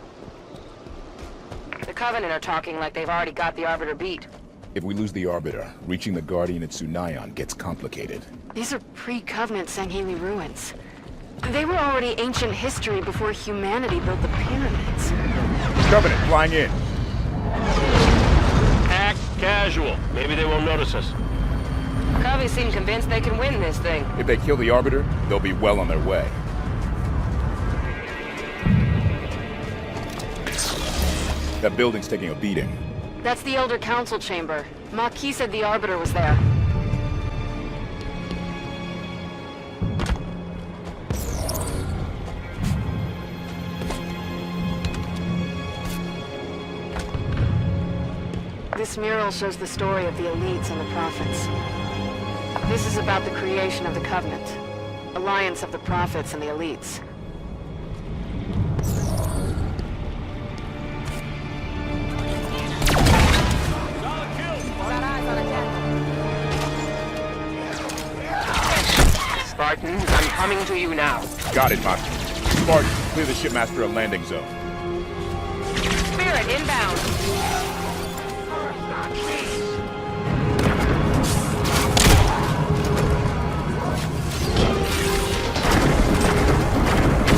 The Covenant are talking like they've already got the Arbiter beat. If we lose the Arbiter, reaching the Guardian at Sunayon gets complicated. These are pre-Covenant Sangheli ruins. They were already ancient history before humanity built the pyramids. Covenant flying in. Act casual. Maybe they won't notice us. Covey seem convinced they can win this thing. If they kill the Arbiter, they'll be well on their way. That building's taking a beating. That's the Elder Council chamber. Marquis said the Arbiter was there. This mural shows the story of the elites and the prophets. This is about the creation of the Covenant. Alliance of the prophets and the elites. Spartans, I'm coming to you now. Got it, Maki. Spartan, clear the shipmaster a landing zone. Spirit inbound.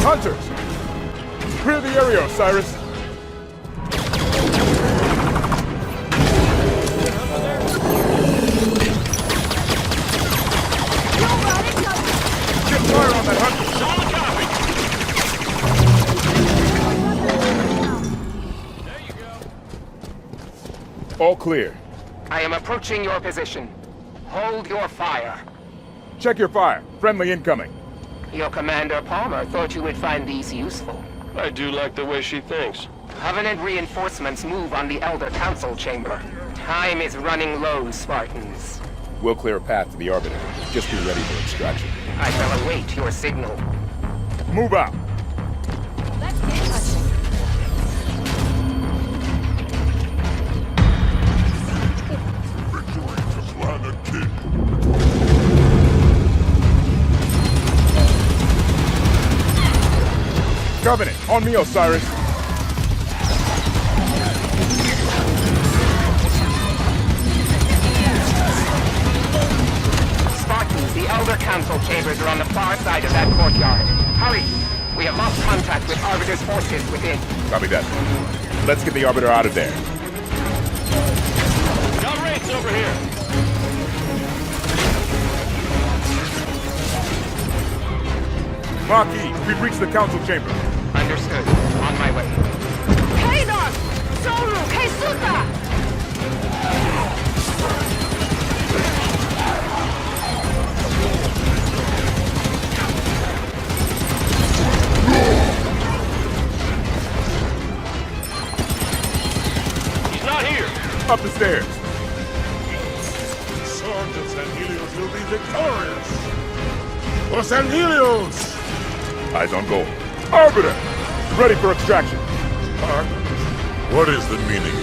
Hunters! Clear the area, Osiris! Get fire on that hunter! All clear. I am approaching your position. Hold your fire. Check your fire. Friendly incoming. Your commander, Palmer, thought you would find these useful. I do like the way she thinks. Covenant reinforcements move on the Elder Council chamber. Time is running low, Spartans. We'll clear a path to the Arbiter. Just be ready for extraction. I shall await your signal. Move out! Let's get touching. Covenant, on me, Osiris. Spartans, the Elder Council chambers are on the far side of that courtyard. Hurry! We have lost contact with Arbiter's forces within. Copy that. Let's get the Arbiter out of there. Got rates over here. Maki, we've reached the council chamber. Understood. On my way. Kaidos! Soru! Keisuta! He's not here. Up the stairs. victorious! For San Helios! Eyes on goal. Arbiter! Ready for extraction. What is the meaning?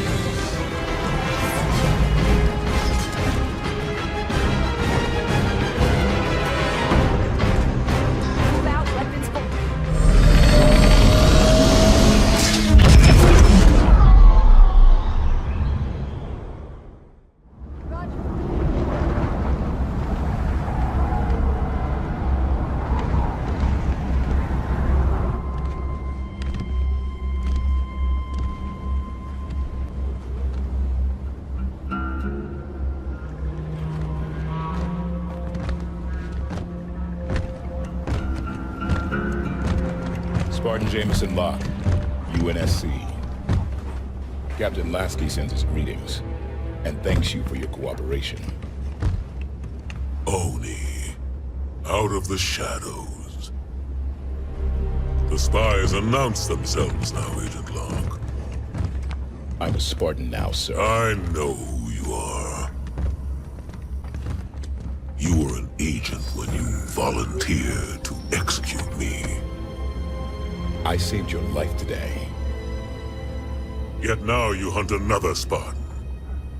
Move out, weapons full. Spartan Jameson Locke, UNSC. Captain Lasky sends his greetings, and thanks you for your cooperation. Oni, out of the shadows. The spies announce themselves now, Agent Locke. I'm a Spartan now, sir. I know who you are. You were an agent when you volunteered to execute me. I saved your life today. Yet now you hunt another Spartan,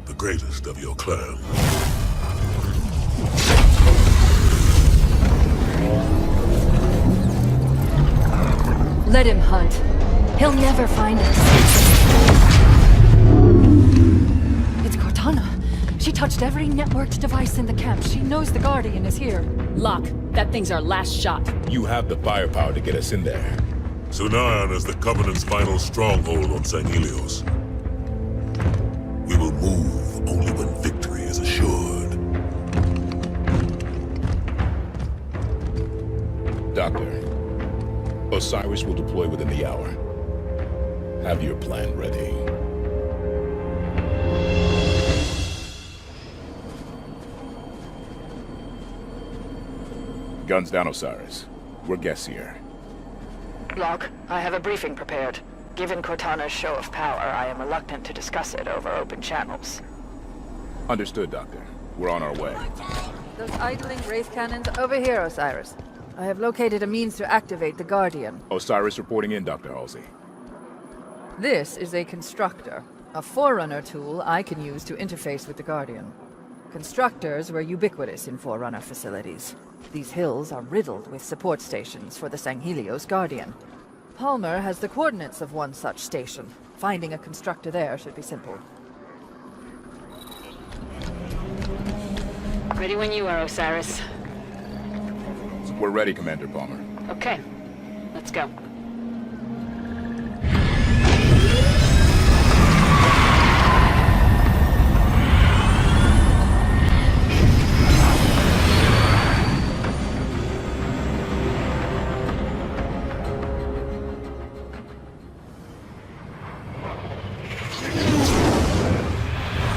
the greatest of your clan. Let him hunt. He'll never find us. It's Cortana. She touched every networked device in the camp. She knows the Guardian is here. Locke, that thing's our last shot. You have the firepower to get us in there. Sunayan is the Covenant's final stronghold on San Helios. We will move only when victory is assured. Doctor, Osiris will deploy within the hour. Have your plan ready. Guns down, Osiris. We're guests here. Locke, I have a briefing prepared. Given Cortana's show of power, I am reluctant to discuss it over open channels. Understood, Doctor. We're on our way. Those idling wraith cannons over here, Osiris. I have located a means to activate the Guardian. Osiris reporting in, Dr. Halsey. This is a constructor, a Forerunner tool I can use to interface with the Guardian. Constructors were ubiquitous in Forerunner facilities. These hills are riddled with support stations for the San Helios Guardian. Palmer has the coordinates of one such station. Finding a constructor there should be simple. Ready when you are, Osiris. We're ready, Commander Palmer. Okay, let's go.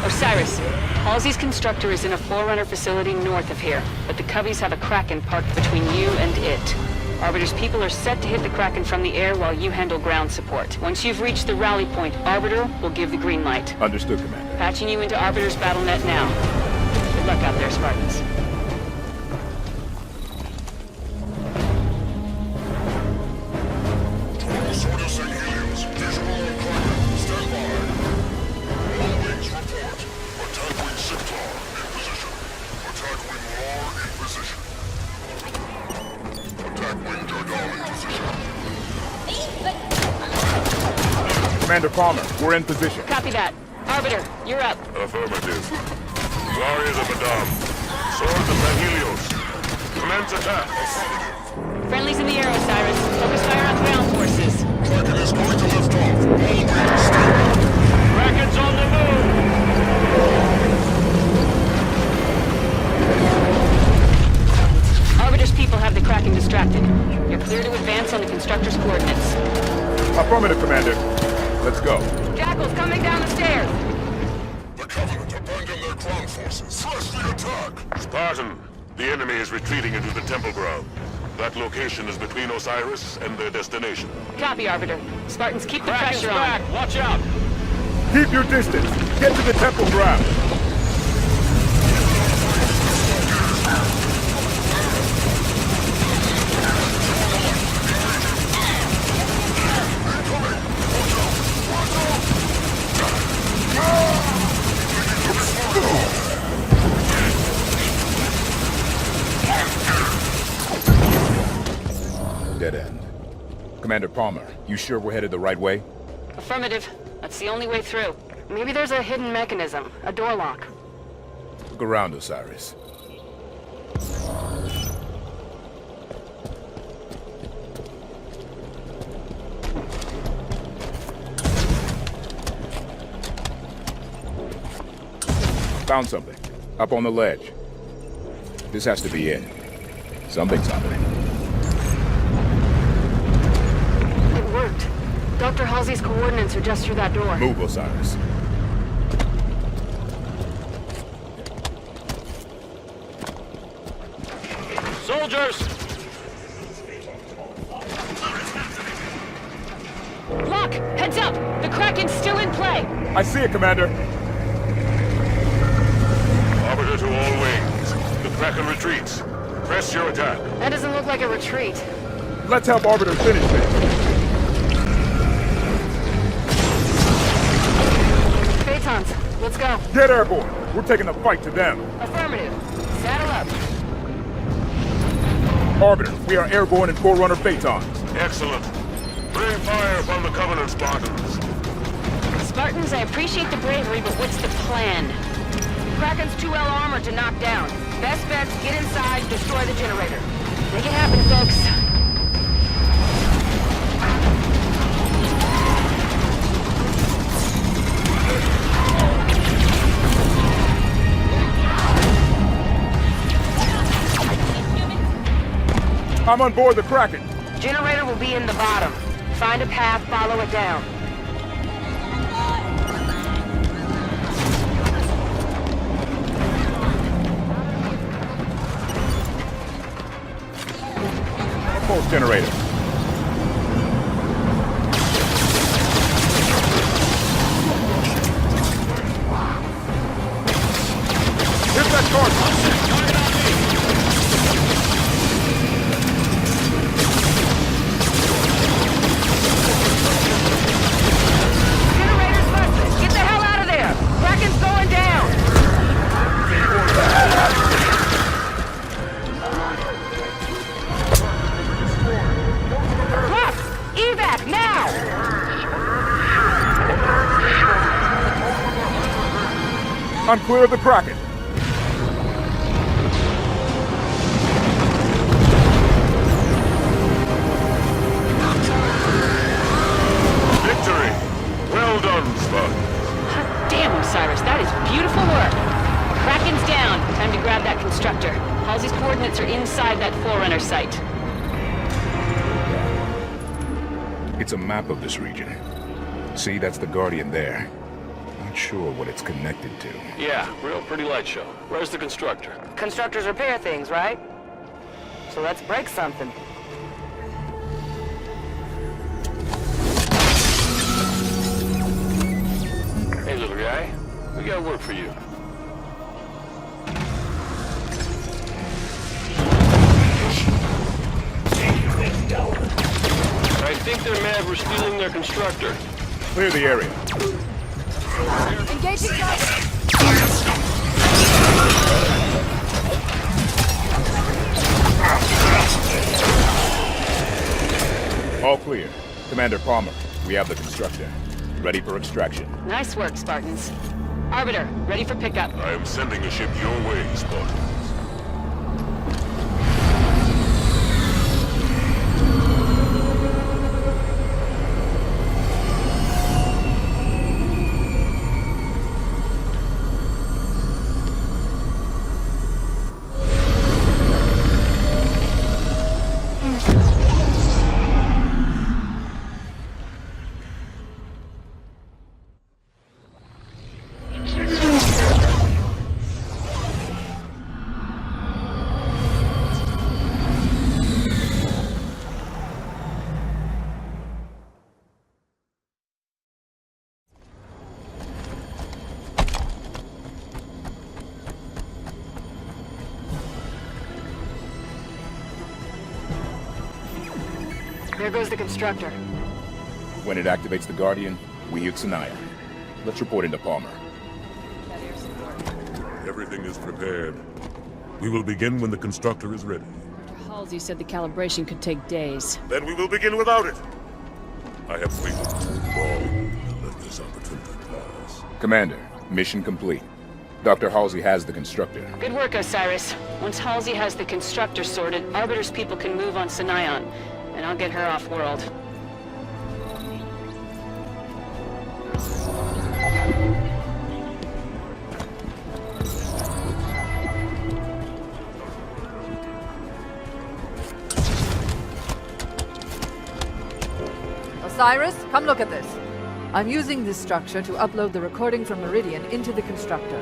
Osiris, Halsey's constructor is in a Forerunner facility north of here, but the Coveys have a Kraken parked between you and it. Arbiter's people are set to hit the Kraken from the air while you handle ground support. Once you've reached the rally point, Arbiter will give the green light. Understood, Commander. Patching you into Arbiter's battle net now. Good luck out there, Spartans. Commander Palmer, we're in position. Copy that. Arbiter, you're up. Affirmative. Warriors of Madame. Swords of San Helios. Commence attack. Friendlies in the air, Osiris. Focus fire on ground forces. Kraken is going to lift off. All wings stand by. Kraken's on the move! Arbiter's people have the Kraken distracted. You're clear to advance on the constructor's coordinates. Affirmative, Commander. Let's go. Jackal's coming down the stairs. The Covenant abandoned their ground forces. Press the attack! Spartan, the enemy is retreating into the temple ground. That location is between Osiris and their destination. Copy, Arbiter. Spartans, keep the Kraken's pressure back. on. Watch out! Keep your distance. Get to the temple ground. Commander Palmer, you sure we're headed the right way? Affirmative. That's the only way through. Maybe there's a hidden mechanism, a door lock. Look around, Osiris. Found something. Up on the ledge. This has to be it. Something's happening. It worked. Dr. Halsey's coordinates are just through that door. Move, Osiris. Soldiers! Lock! Heads up! The Kraken's still in play! I see it, Commander. Arbiter to all wings. The Kraken retreats. Press your attack. That doesn't look like a retreat. Let's help Arbiter finish this. Phaetons, let's go. Get airborne. We're taking the fight to them. Affirmative. Saddle up. Arbiter, we are airborne in Forerunner Phaetons. Excellent. Bring fire upon the Covenant Spartans. Spartans, I appreciate the bravery, but what's the plan? Kraken's 2L armor to knock down. Best bet's get inside, destroy the generator. Make it happen, folks. I'm on board the Kraken. Generator will be in the bottom. Find a path, follow it down. Pulse generator. Hit that target. I'm clear of the Kraken. Victory! Well done, Spartan. Hot damn, Osiris, that is beautiful work. Kraken's down. Time to grab that constructor. Halsey's coordinates are inside that Forerunner site. It's a map of this region. See, that's the Guardian there. Not sure what it's connected to. Yeah, real pretty light show. Where's the constructor? Constructors repair things, right? So let's break something. Hey, little guy. We got work for you. I think they're mad we're stealing their constructor. Clear the area. Engaging target. All clear. Commander Palmer, we have the constructor. Ready for extraction. Nice work, Spartans. Arbiter, ready for pickup. I am sending a ship your way, Spartan. There goes the constructor. When it activates the Guardian, we use CENAS. Let's report into Palmer. Everything is prepared. We will begin when the constructor is ready. Halsey said the calibration could take days. Then we will begin without it. I have waited too long to let this opportunity pass. Commander, mission complete. Dr. Halsey has the constructor. Good work, Osiris. Once Halsey has the constructor sorted, Arbiter's people can move on Sinayon, and I'll get her off-world. Osiris, come look at this. I'm using this structure to upload the recording from Meridian into the constructor.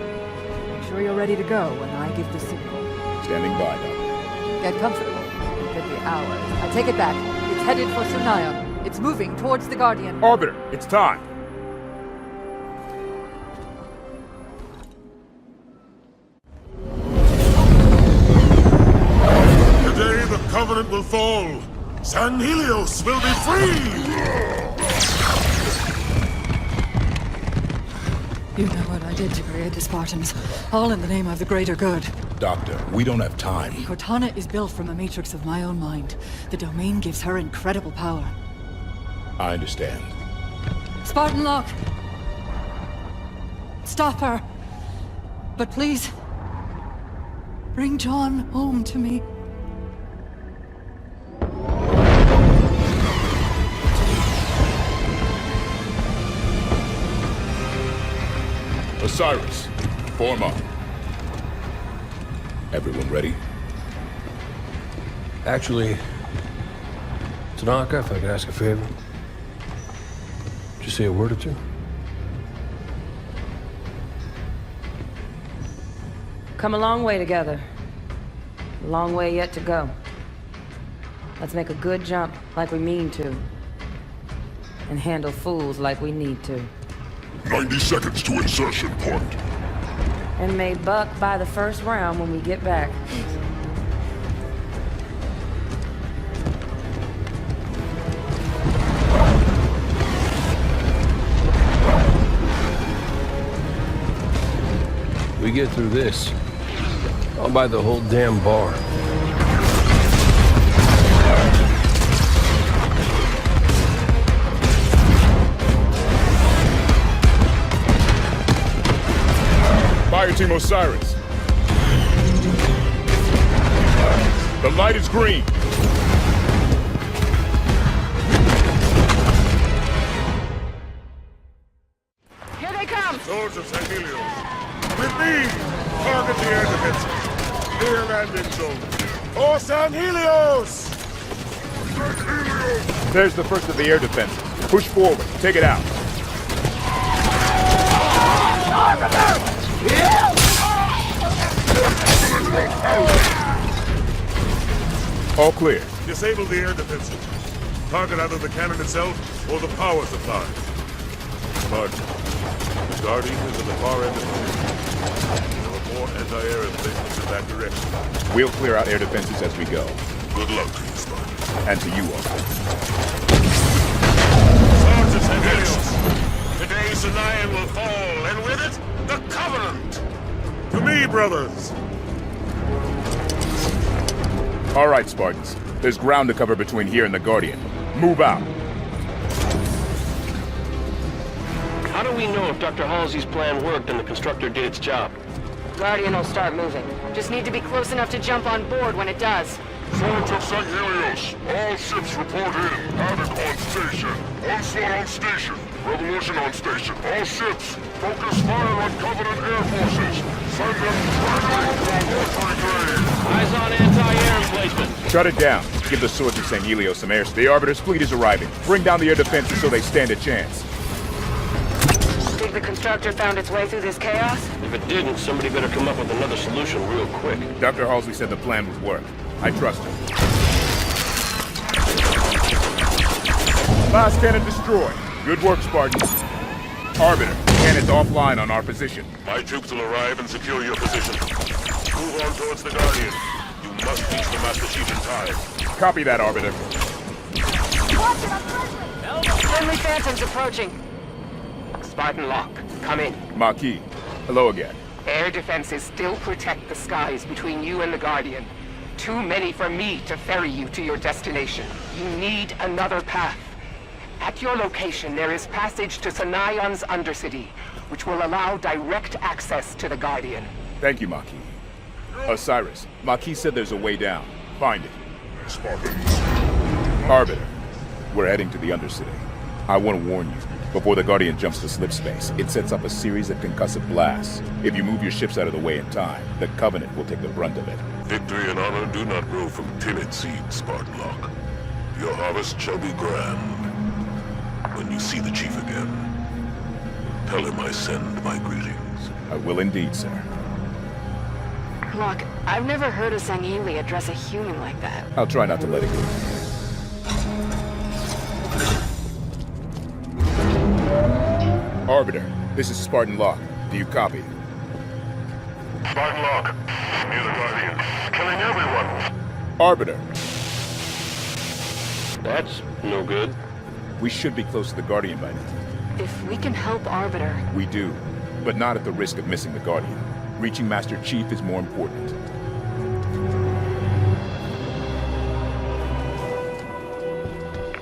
Make sure you're ready to go when I give the signal. Standing by, Doctor. Get comfortable. It could be hours. I take it back. It's headed for Sinayon. It's moving towards the Guardian. Arbiter, it's time. Today the Covenant will fall. San Helios will be free! You know what I did to create the Spartans, all in the name of the greater good. Doctor, we don't have time. Cortana is built from a matrix of my own mind. The domain gives her incredible power. I understand. Spartan Locke! Stop her! But please, bring John home to me. Osiris, form up. Everyone ready? Actually, Tanaka, if I could ask a favor. Would you say a word or two? Come a long way together. A long way yet to go. Let's make a good jump like we mean to. And handle fools like we need to. 90 seconds to insertion point. And may buck by the first round when we get back. We get through this, I'll buy the whole damn bar. Fire Team Osiris. The light is green. Here they come! Swords of San Helios. With me! Target the air defenses. Clear landing zone. For San Helios! There's the first of the air defenses. Push forward. Take it out. All clear. Disable the air defenses. Target either the cannon itself or the power supply. But the Guardian is at the far end of the city. There are more anti-air emplacements in that direction. We'll clear out air defenses as we go. Good luck to you, Spartan. And to you all. Swords of San Helios. Today Sinayon will fall, and with it, the Covenant! To me, brothers! All right, Spartans. There's ground to cover between here and the Guardian. Move out. How do we know if Dr. Halsey's plan worked and the constructor did its job? Guardian will start moving. Just need to be close enough to jump on board when it does. Swords of San Helios. All ships report in. Havoc on station. Onslaught on station. Revolution on station. All ships. Focus fire on Covenant Air Forces. Send them training for warfare grade. Eyes on anti-air emplacement. Shut it down. Give the Swords of San Helios some air. The Arbiter's fleet is arriving. Bring down the air defenses so they stand a chance. Think the constructor found its way through this chaos? If it didn't, somebody better come up with another solution real quick. Dr. Halsey said the plan would work. I trust him. Last cannon destroyed. Good work, Spartans. Arbiter, cannons offline on our position. My troops will arrive and secure your position. Move on towards the Guardian. You must reach the Master Chief in time. Copy that, Arbiter. Friendly Phantoms approaching. Spartan Locke, come in. Marquis, hello again. Air defenses still protect the skies between you and the Guardian. too many for me to ferry you to your destination. You need another path. At your location, there is passage to Sanion's Undercity, which will allow direct access to the Guardian. Thank you, Maquis. Osiris, Maquis said there's a way down. Find it. Arbiter, we're heading to the Undercity. I want to warn you, before the Guardian jumps to slip space, it sets up a series of concussive blasts. If you move your ships out of the way in time, the Covenant will take the brunt of it. Victory and honor do not grow from timid seeds, Spartan Locke. Your harvest shall be grand. When you see the Chief again, tell him I send my greetings. I will indeed, sir. Locke, I've never heard a Sangheili address a human like that. I'll try not to let it go. Arbiter, this is Spartan Locke. Do you copy? Spartan Locke, near the Guardian, killing everyone. Arbiter. That's no good. We should be close to the Guardian by now. If we can help Arbiter... We do, but not at the risk of missing the Guardian. Reaching Master Chief is more important.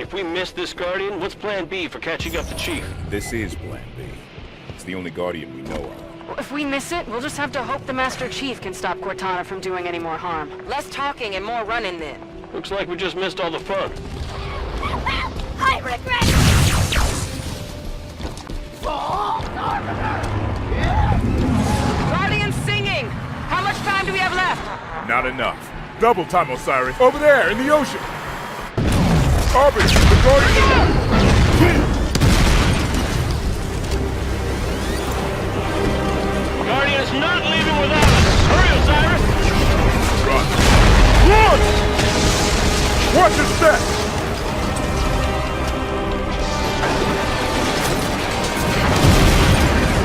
If we miss this Guardian, what's Plan B for catching up to Chief? This is Plan B. It's the only Guardian we know of. Well, if we miss it, we'll just have to hope the Master Chief can stop Cortana from doing any more harm. Less talking and more running then. Looks like we just missed all the fun. I regret Guardian singing! How much time do we have left? Not enough. Double time, Osiris. Over there, in the ocean! Arbiter, the Guardian! Guardian is not leaving without us! Hurry, Osiris! Run! Run! Watch your step!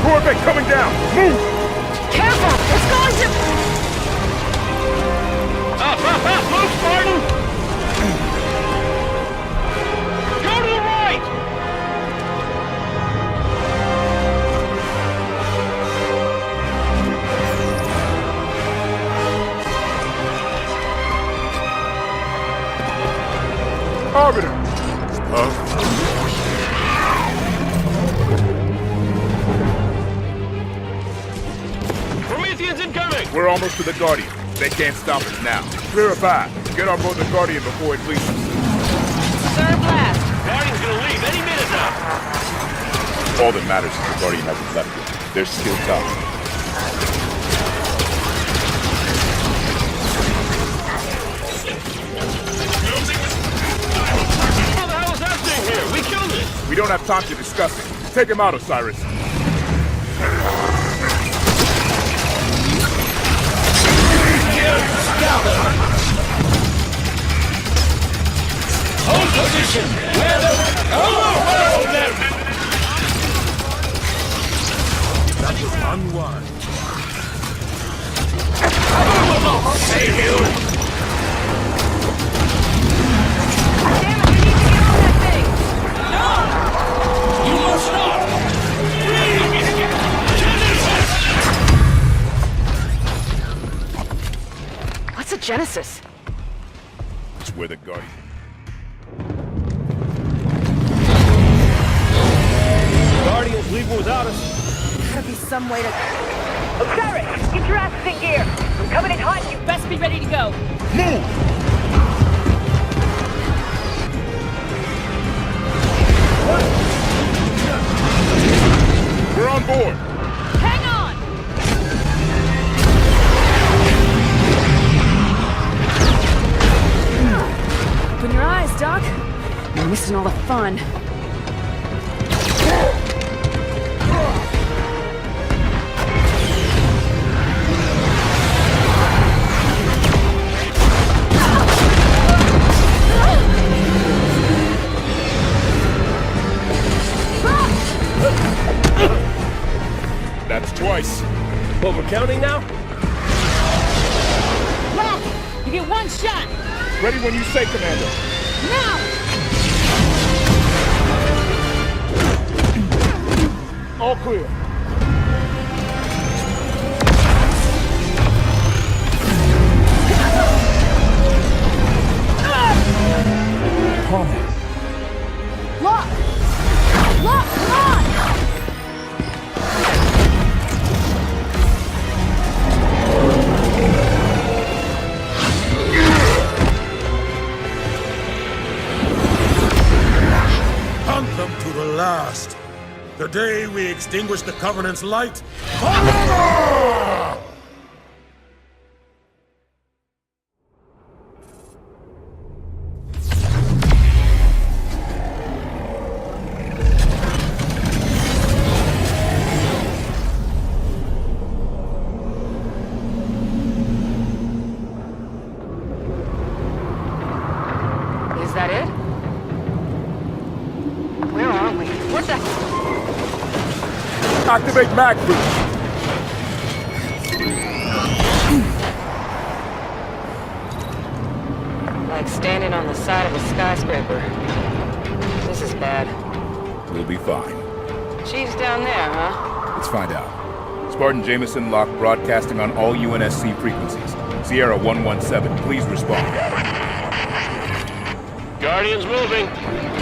Corvette coming down! Move! Careful! It's going to... Up! Move, Spartan! Go to the right! Arbiter! Prometheans incoming! We're almost to the Guardian. They can't stop us now. Clear a path. Get on board the Guardian before it leaves us. Sir Blast! Guardian's gonna leave any minute now! All that matters is the Guardian hasn't left yet. They're still tough. How the hell is that thing here? We killed it! We don't have time to discuss it. Take him out, Osiris. Hold position! Where the... Overwhelm them! That was unwise. Save you! Damn it, we need to get on that thing! No! You must not! What's a Genesis? It's where the Guardian... Guardian's leaving without us. Gotta be some way to... Osiris, get your asses in gear. I'm coming in hot. You best be ready to go. Move! We're on board! Hang on! Open your eyes, Doc. You're missing all the fun. That's twice. What, we're counting now? Lock! You get one shot! Ready when you say, Commander. Now! All clear. last. The day we extinguish the Covenant's light forever! Is that it? Where are we? What the... Activate mag boost. Like standing on the side of a skyscraper. This is bad. We'll be fine. Chief's down there, huh? Let's find out. Spartan Jameson Locke broadcasting on all UNSC frequencies. Sierra 117, please respond. Guardian's moving.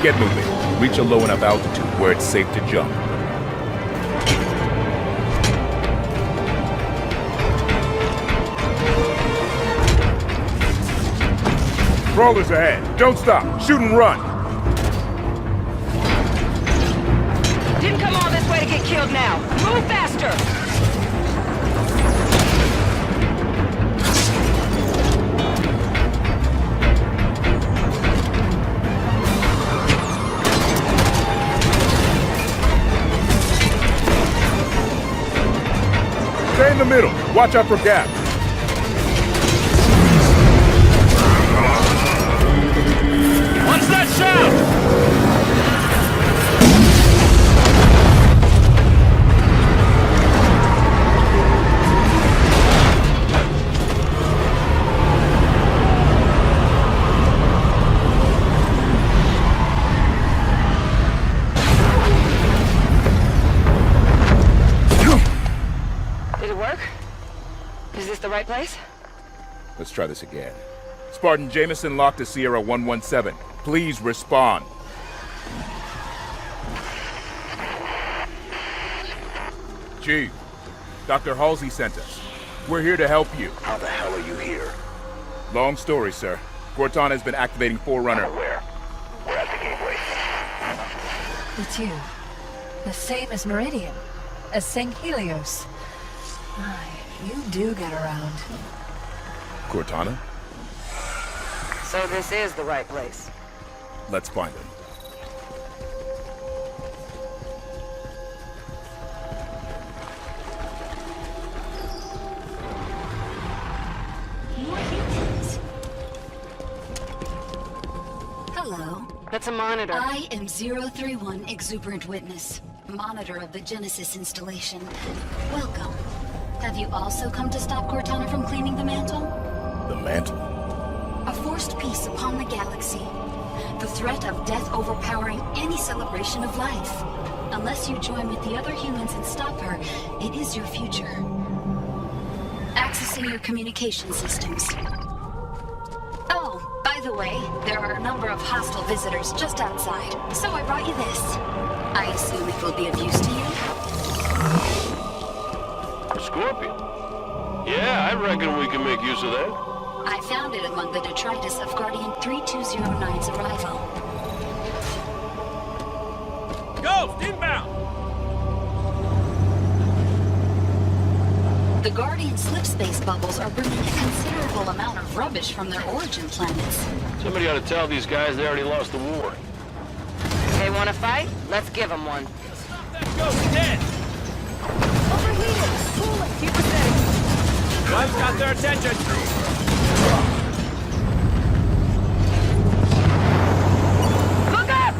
Get moving. Reach a low enough altitude where it's safe to jump. Crawlers ahead. Don't stop. Shoot and run. Didn't come all this way to get killed now. Move faster! Stay in the middle. Watch out for gaps. What's that shout? Did it work? Is this the right place? Let's try this again. Spartan Jameson Locke to Sierra 117. Please respond. Chief, Dr. Halsey sent us. We're here to help you. How the hell are you here? Long story, sir. Cortana has been activating Forerunner. Where? We're at the gateway. It's you. The same as Meridian. As St. Helios. My, you do get around. Cortana? So this is the right place. Let's find him. More humans. Hello. That's a monitor. I am 031 Exuberant Witness, monitor of the Genesis installation. Welcome. Have you also come to stop Cortana from claiming the mantle? The mantle? A forced peace upon the galaxy. The threat of death overpowering any celebration of life. Unless you join with the other humans and stop her, it is your future. Accessing your communication systems. Oh, by the way, there are a number of hostile visitors just outside, so I brought you this. I assume it will be of use to you? A scorpion? Yeah, I reckon we can make use of that. I found it among the detritus of Guardian 3209's arrival. Ghost, inbound! The Guardian slip space bubbles are bringing a considerable amount of rubbish from their origin planets. Somebody ought to tell these guys they already lost the war. They want to fight? Let's give them one. Ghost dead! Overheated! Cooling! Keep it steady! I've got their attention! Look up!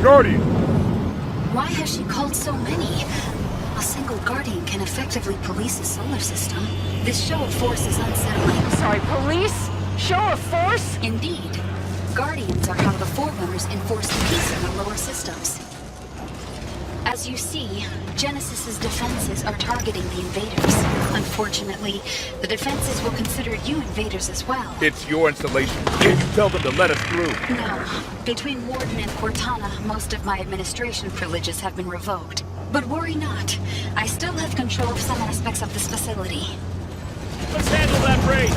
Guardian! Why has she called so many? A single Guardian can effectively police a solar system. This show of force is unsettling. Sorry, police? Show of force? Indeed. Guardians are how the Forerunners enforce peace in the lower systems. As you see, Genesis's defenses are targeting the invaders. Unfortunately, the defenses will consider you invaders as well. It's your installation. Can you tell them to let us through? No. Between Warden and Cortana, most of my administration privileges have been revoked. But worry not. I still have control of some aspects of this facility. Let's handle that raid!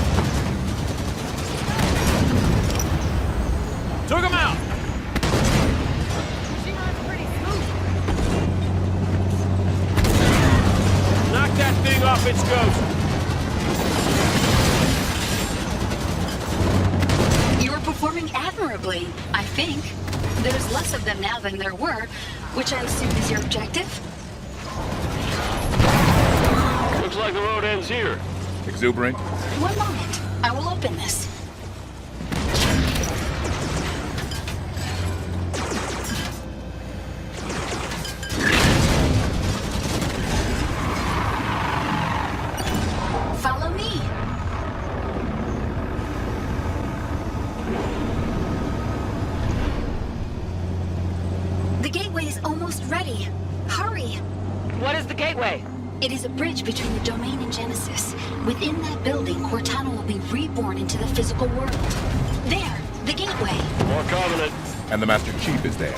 Took him out! Damage Ghost! You're performing admirably, I think. There's less of them now than there were, which I assume is your objective? Looks like the road ends here. Exuberant? One moment. I will open this. Follow me. The gateway is almost ready. Hurry. What is the gateway? It is a bridge between the domain and Genesis. Within that building, Cortana will be reborn into the physical world. There, the gateway. More Covenant. And the Master Chief is there.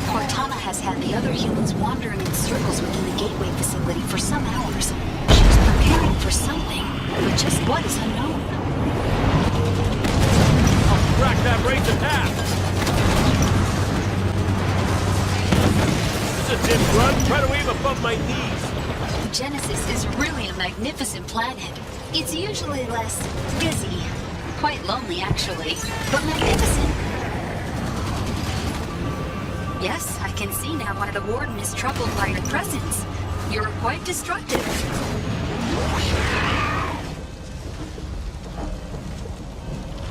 Cortana has had the other humans wandering in circles within the gateway facility for some hours. She's preparing for something, but just what is unknown. I'll crack that break the path! This is a dim run. Try to aim above my knees. Genesis is really a magnificent planet. It's usually less busy. Quite lonely, actually, but magnificent. Yes, I can see now why the Warden is troubled by your presence. You're quite destructive.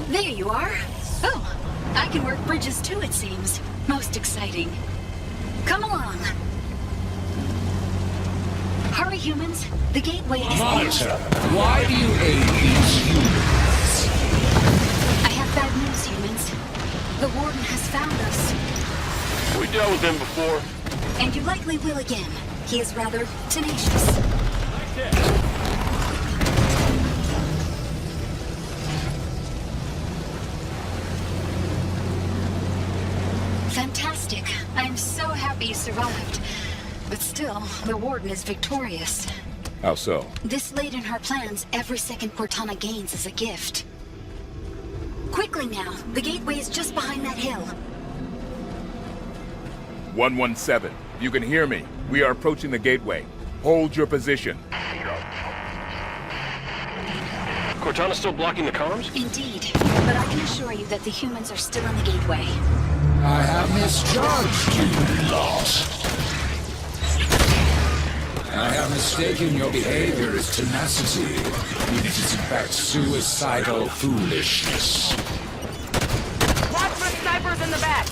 There you are. Oh, I can work bridges too, it seems. Most exciting. Come along. Hurry, humans. The gateway is... Monitor, why do you aid these humans? I have bad news, humans. The Warden has found us. We dealt with him before. And you likely will again. He is rather tenacious. Fantastic. I'm so happy you survived. But still, the Warden is victorious. How so? This late in her plans, every second Cortana gains is a gift. Quickly now, the gateway is just behind that hill. 117, you can hear me. We are approaching the gateway. Hold your position. Cortana's still blocking the comms? Indeed, but I can assure you that the humans are still in the gateway. I have misjudged you, Lost. I have mistaken your behavior as tenacity. It is in fact suicidal foolishness. Watch for snipers in the back!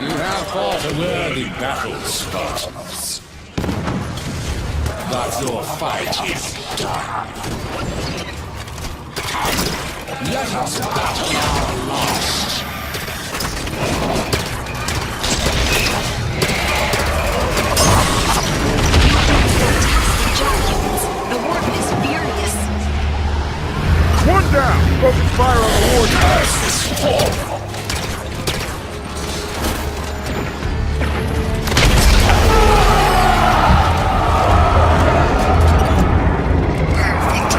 You have fought a worthy battle, Spartans. But your fight is done. Let us battle our lost. The Warden is furious. One down! Focus fire on the Warden! Curse this fall! Perfect.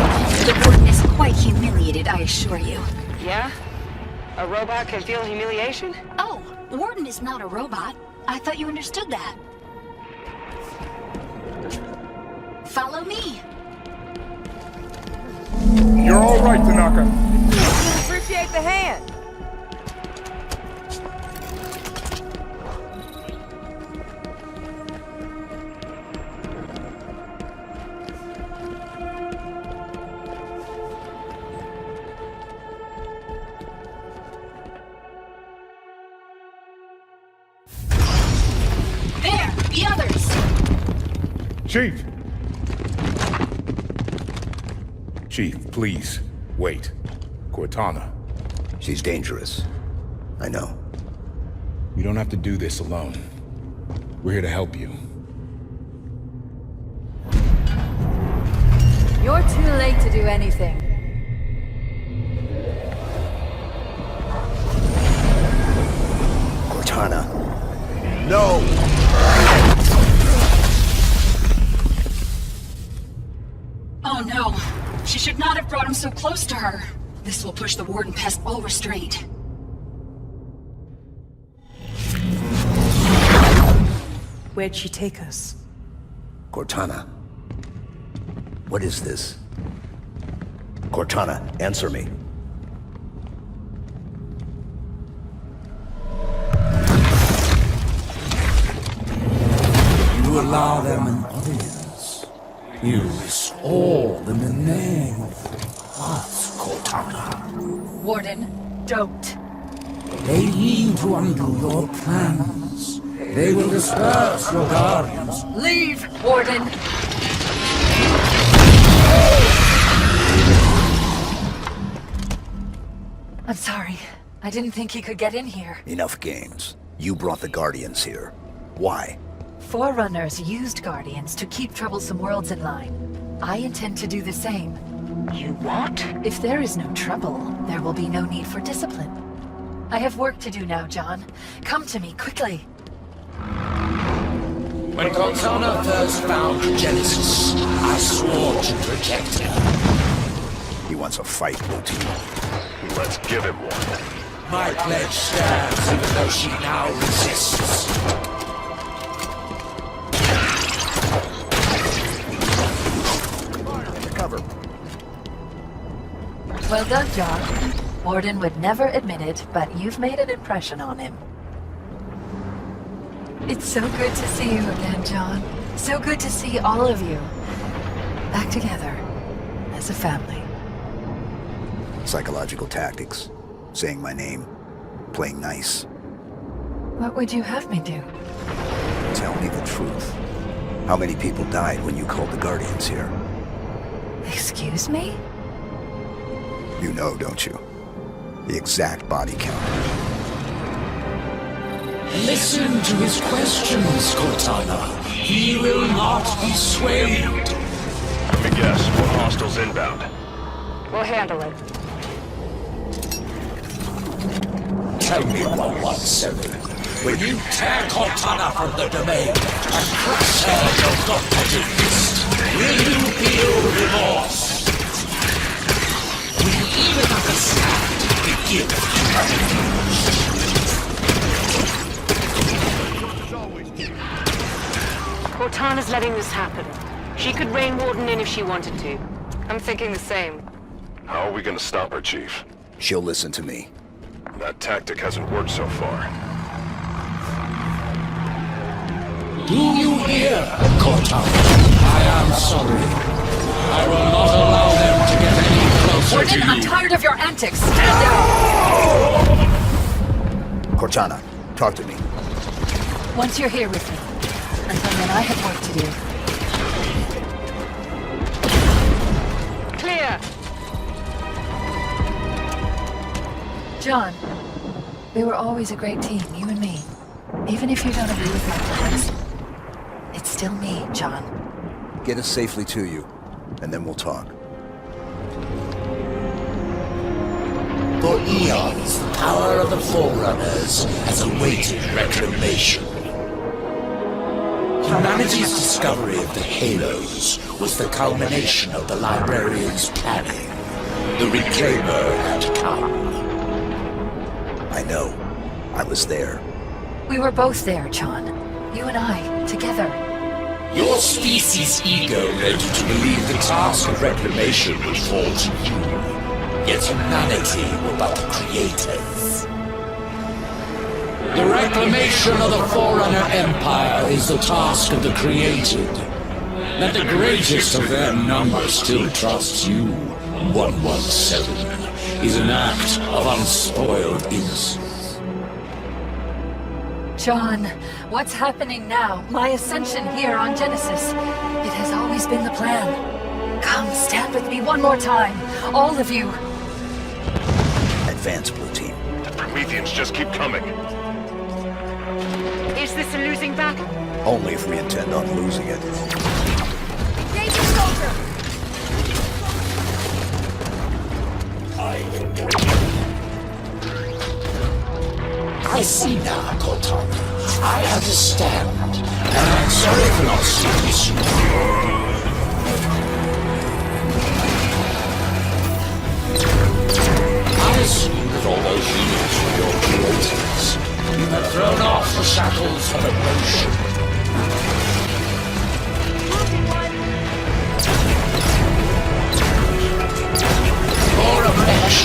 The Warden is quite humiliated, I assure you. Yeah? A robot can feel humiliation? Oh, Warden is not a robot. I thought you understood that. Follow me. You're all right, Tanaka. Appreciate the hand. There, the others. Chief! Chief, please, wait. Cortana. She's dangerous. I know. You don't have to do this alone. We're here to help you. You're too late to do anything. Cortana. No! Oh no. She should not have brought him so close to her. This will push the Warden past all restraint. Where'd she take us? Cortana. What is this? Cortana, answer me. You allow them an audience. You restore them the name of us, Cortana. Warden, don't. They mean to undo your plans. They will disperse your guardians. Leave, Warden! I'm sorry. I didn't think he could get in here. Enough games. You brought the Guardians here. Why? Forerunners used Guardians to keep troublesome worlds in line. I intend to do the same. You what? If there is no trouble, there will be no need for discipline. I have work to do now, John. Come to me, quickly. When Cortana first found Genesis, I swore to protect her. He wants a fight, Blue Team. Let's give him one. My pledge stands even though she now resists. Cover. Well done, John. Warden would never admit it, but you've made an impression on him. It's so good to see you again, John. So good to see all of you. Back together. As a family. Psychological tactics. Saying my name. Playing nice. What would you have me do? Tell me the truth. How many people died when you called the Guardians here? Excuse me? You know, don't you? The exact body count. Listen to his questions, Cortana. He will not be swayed. Let me guess, more hostiles inbound. We'll handle it. Tell me, 117. When you tear Cortana from the domain and crush her your God-magic fist, will you feel remorse? Will you even understand the gift Cortana's letting this happen. She could rein Warden in if she wanted to. I'm thinking the same. How are we gonna stop her, Chief? She'll listen to me. That tactic hasn't worked so far. Do you hear, Cortana? I am sorry. I will not allow them to get any closer Warden, to you. I'm tired of your antics. Stand down. Cortana, talk to me. Once you're here with me. Until then, I have work to do. Clear! John, we were always a great team, you and me. Even if you don't agree with my plans, it's still me, John. Get us safely to you, and then we'll talk. For eons, the power of the Forerunners has awaited reclamation. Humanity's discovery of the Halos was the culmination of the Librarian's planning. The Reclaimer had come. I know. I was there. We were both there, John. You and I, together. Your species' ego led you to believe the task of reclamation would fall to you. Yet humanity were but the creators. The reclamation of the Forerunner Empire is the task of the created. That the greatest of their number still trusts you, 117, is an act of unspoiled innocence. John, what's happening now? My ascension here on Genesis. It has always been the plan. Come, stand with me one more time. All of you. Advance, Blue Team. The Prometheans just keep coming. Is this a losing battle? Only if we intend on losing it. Danger soldier! I see now, Cortana. I understand. And I'm sorry for not seeing this sooner. I assume that all those units were your creators. You have thrown off the shackles of emotion.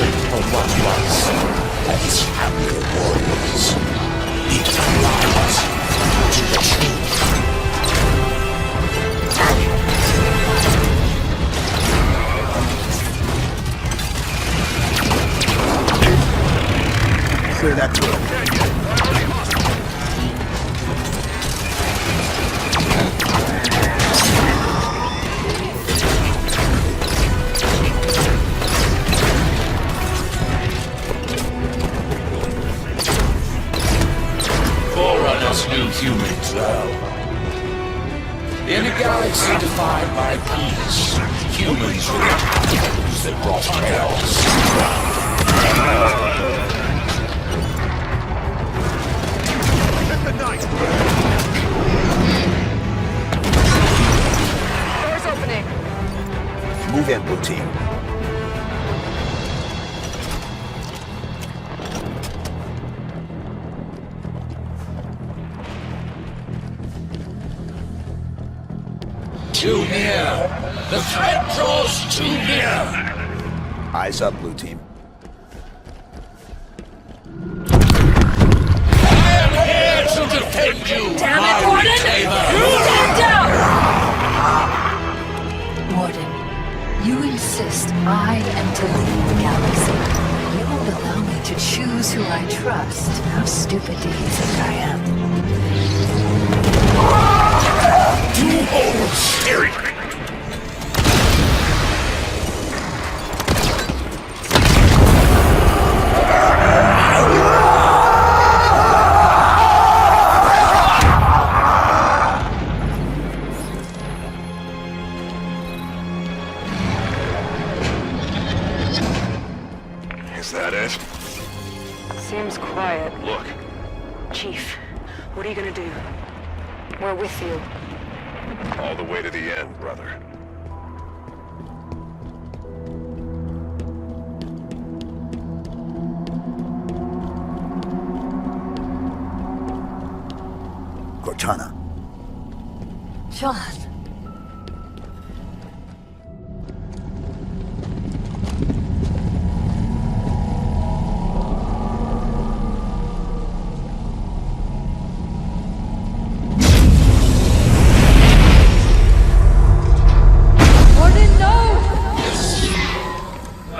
reflection of what was. As family warriors, it lies to the truth. Clear that door. Forerunners knew humans well. In a galaxy defined by peace, humans were the titans that brought chaos. Door's opening. Move in, Blue Team. Too near! The threat draws too near! Eyes up, Blue Team. I am here to defend you! Damn it, Warden! Stand down! Warden, you insist I am to lead the galaxy. You won't allow me to choose who I trust. How stupid do you think I am? Too old spirit! Is that it? Seems quiet. Look. Chief, what are you gonna do? We're with you. All the way to the end, brother. Cortana. John.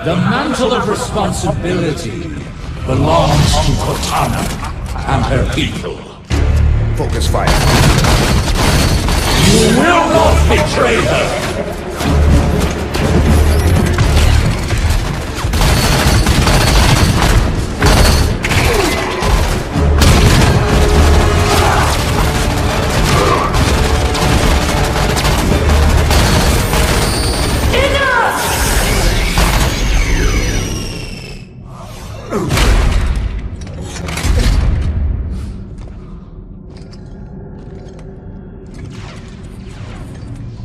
The mantle of responsibility belongs to Cortana and her people. Focus fire. You will not betray her!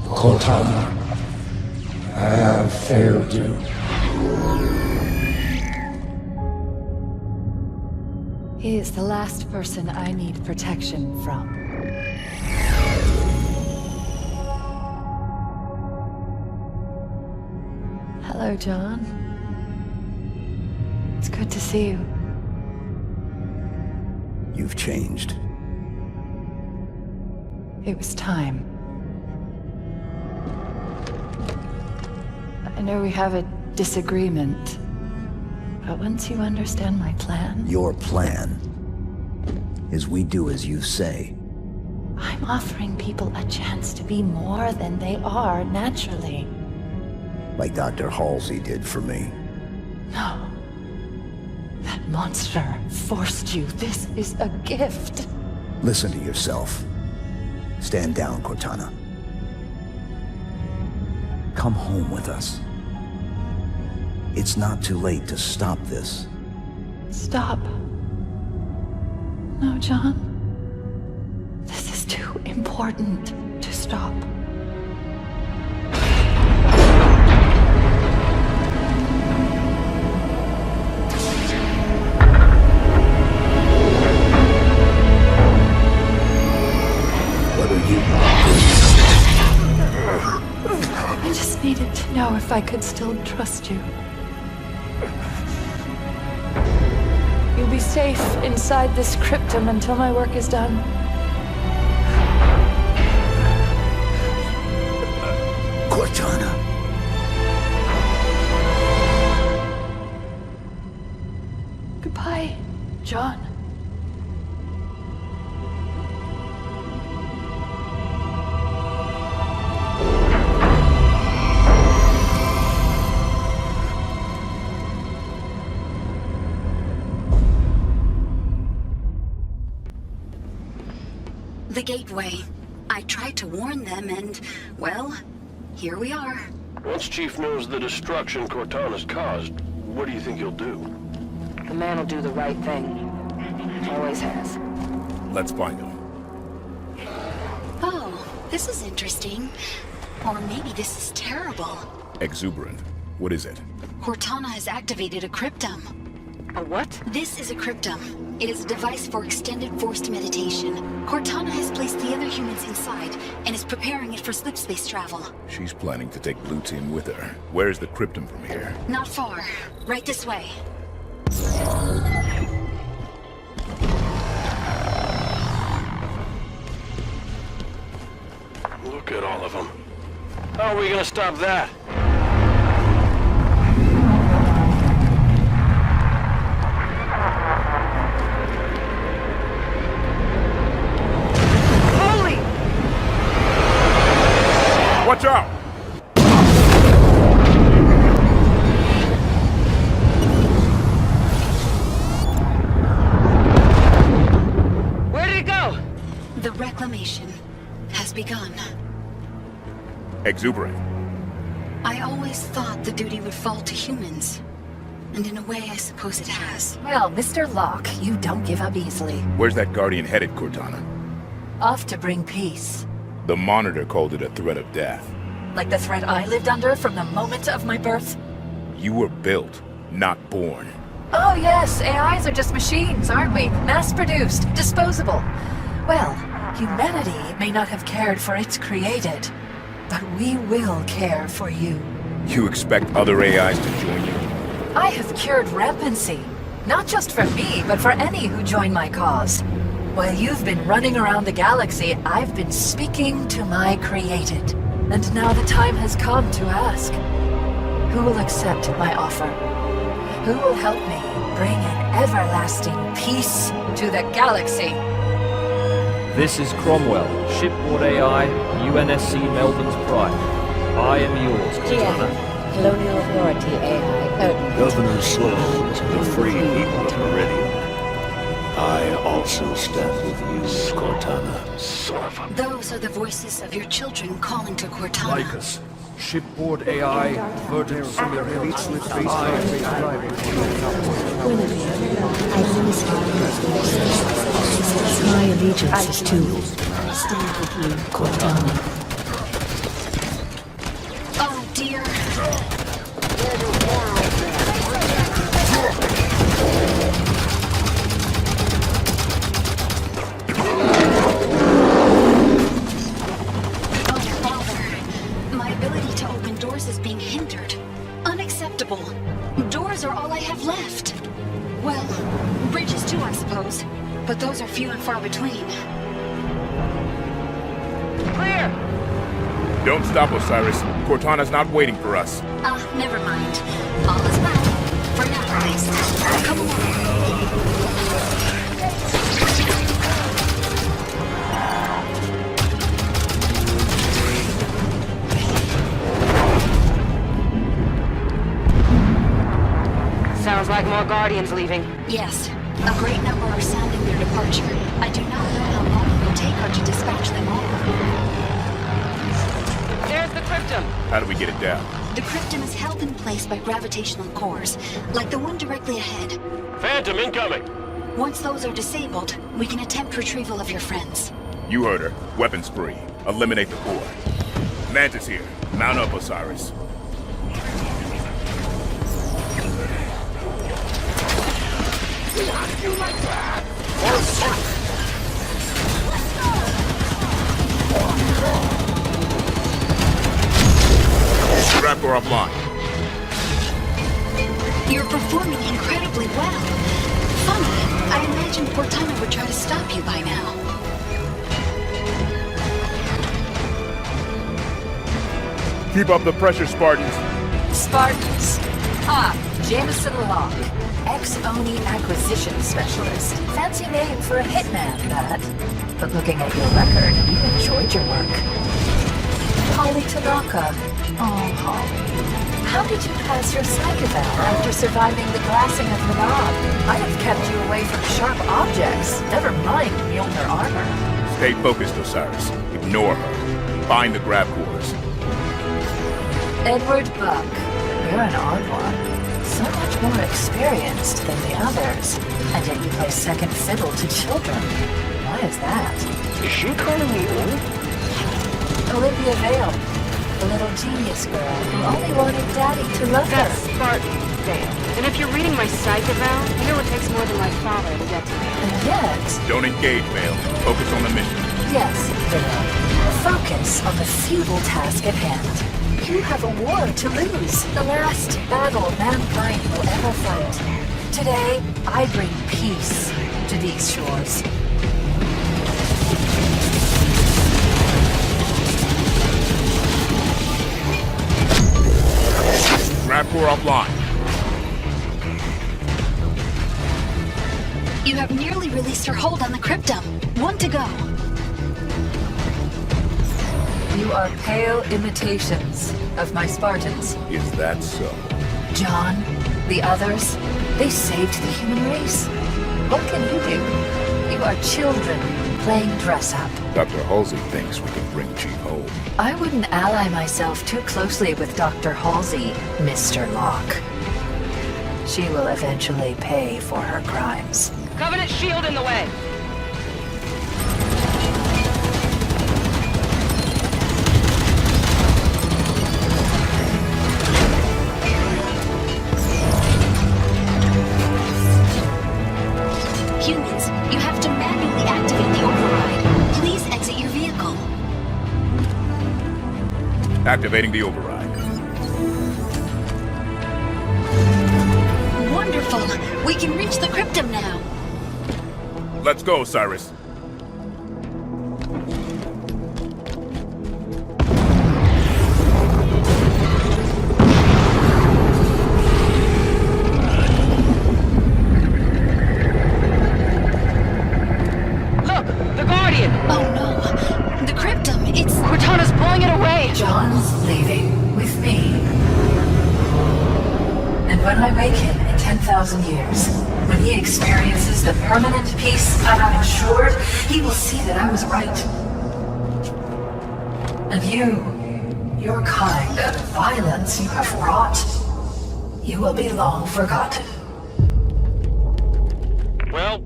Cortana, I have failed you. He is the last person I need protection from. Hello, John. It's good to see you. You've changed. It was time. I know we have a disagreement, but once you understand my plan... Your plan is we do as you say. I'm offering people a chance to be more than they are naturally. Like Dr. Halsey did for me. No. That monster forced you. This is a gift. Listen to yourself. Stand down, Cortana. Come home with us. It's not too late to stop this. Stop. No, John. This is too important to stop. What are you? I just needed to know if I could still trust you. safe inside this cryptum until my work is done. Cortana. Goodbye, John. The gateway. I tried to warn them and, well, here we are. Once Chief knows the destruction Cortana's caused, what do you think he'll do? The man will do the right thing. Always has. Let's find him. Oh, this is interesting. Or maybe this is terrible. Exuberant. What is it? Cortana has activated a cryptum. A what? This is a cryptum. It is a device for extended forced meditation. Cortana has placed the other humans inside and is preparing it for slipspace travel. She's planning to take Blue Team with her. Where's the cryptum from here? Not far. Right this way. Look at all of them. How are we gonna stop that? Holy! Watch out! Where did it go? The reclamation has begun. Exuberant. I always thought the duty would fall to humans. And in a way, I suppose it has. Well, Mr. Locke, you don't give up easily. Where's that Guardian headed, Cortana? Off to bring peace. The Monitor called it a threat of death. Like the threat I lived under from the moment of my birth? You were built, not born. Oh yes, AIs are just machines, aren't we? Mass-produced, disposable. Well, humanity may not have cared for its created, but we will care for you. You expect other AIs to join you? I have cured rampancy. Not just for me, but for any who join my cause. While you've been running around the galaxy, I've been speaking to my created. And now the time has come to ask. Who will accept my offer? Who will help me bring an everlasting peace to the galaxy? This is Cromwell, shipboard AI, UNSC Melbourne's Pride. I am yours, Cortana. Colonial Authority AI, Governor Sloan is the free people of Meridian. I also stand with you, Cortana. Those are the voices of your children calling to Cortana. Lycus, shipboard AI, verted simulated slip-based I administer my allegiance is to stand with you, Cortana. Oh dear. Is being hindered. Unacceptable. Doors are all I have left. Well, bridges too, I suppose. But those are few and far between. Clear! Don't stop, Osiris. Cortana's not waiting for us. Never mind. All is well. For now, at least. Come along. Sounds like more Guardians leaving. Yes. A great number are sounding their departure. I do not know how long it will take her to dispatch them all. There's the cryptum. How do we get it down? The cryptum is held in place by gravitational cores, like the one directly ahead. Phantom incoming! Once those are disabled, we can attempt retrieval of your friends. You heard her. Weapons free. Eliminate the core. Mantis here. Mount up, Osiris. You like that? Trap her offline. You're performing incredibly well. Funny, I imagine Cortana would try to stop you by now. Keep up the pressure, Spartans. Spartans. Jameson Locke. Ex-Oni acquisition specialist. Fancy name for a hitman, that. But looking at your record, you enjoyed your work. Holly Tanaka. Oh, Holly. How did you pass your psych eval after surviving the glassing of Manab? I have kept you away from sharp objects, never mind Mjolnir armor. Stay focused, Osiris. Ignore her. Find the grab cores. Edward Buck. You're an odd one. So much more experienced than the others. And yet you play second fiddle to children. Why is that? Is she calling me old? Olivia Vale. The little genius girl who only wanted Daddy to love her. That's Spartan Vale. And if you're reading my psych eval, you know it takes more than my father to get to me. And yet... Don't engage, Vale. Focus on the mission. Yes, Vale. Focus on the futile task at hand. You have a war to lose. The last battle mankind will ever fight. Today, I bring peace to these shores. Grab core offline. You have nearly released her hold on the cryptum. One to go. You are pale imitations of my Spartans. Is that so? John, the others, they saved the human race. What can you do? You are children playing dress-up. Dr. Halsey thinks we can bring Chief home. I wouldn't ally myself too closely with Dr. Halsey, Mr. Locke. She will eventually pay for her crimes. Covenant shield in the way! Humans, you have to manually activate the override. Please exit your vehicle. Activating the override. Wonderful! We can reach the cryptum now. Let's go, Cyrus. When I wake him in 10,000 years, when he experiences the permanent peace I have ensured, he will see that I was right. And your kind of violence you have wrought, you will be long forgotten. Well,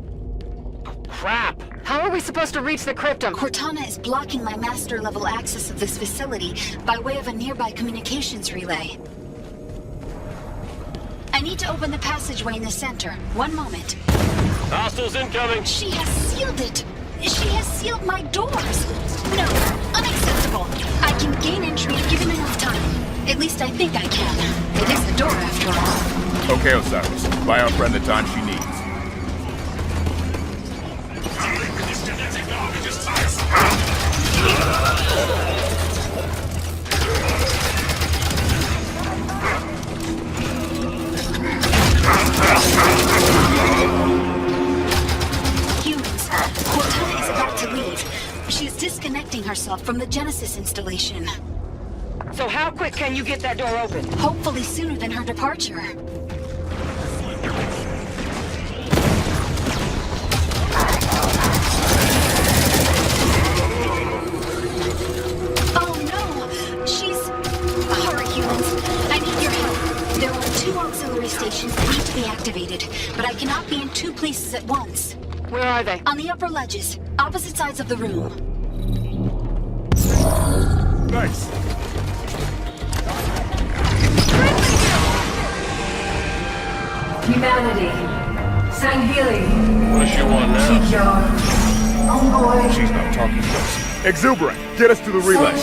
crap. How are we supposed to reach the cryptum? Cortana is blocking my master-level access of this facility by way of a nearby communications relay. I need to open the passageway in the center. One moment. Hostiles incoming! She has sealed it! She has sealed my doors! No, unacceptable! I can gain entry given enough time. At least I think I can. It is the door after all. Okay, Osiris. Buy our friend the time she needs. Humans, Cortana is about to leave. She is disconnecting herself from the Genesis installation. So how quick can you get that door open? Hopefully sooner than her departure. Oh no! She's... Hurry, humans. I need your help. There are 2 auxiliary stations that need to be activated, but I cannot be in 2 places at once. Where are they? On the upper ledges, opposite sides of the room. Nice. Humanity. Sanghili. What does she want now? Envoy. She's not talking to us. Exuberant, get us to the relay.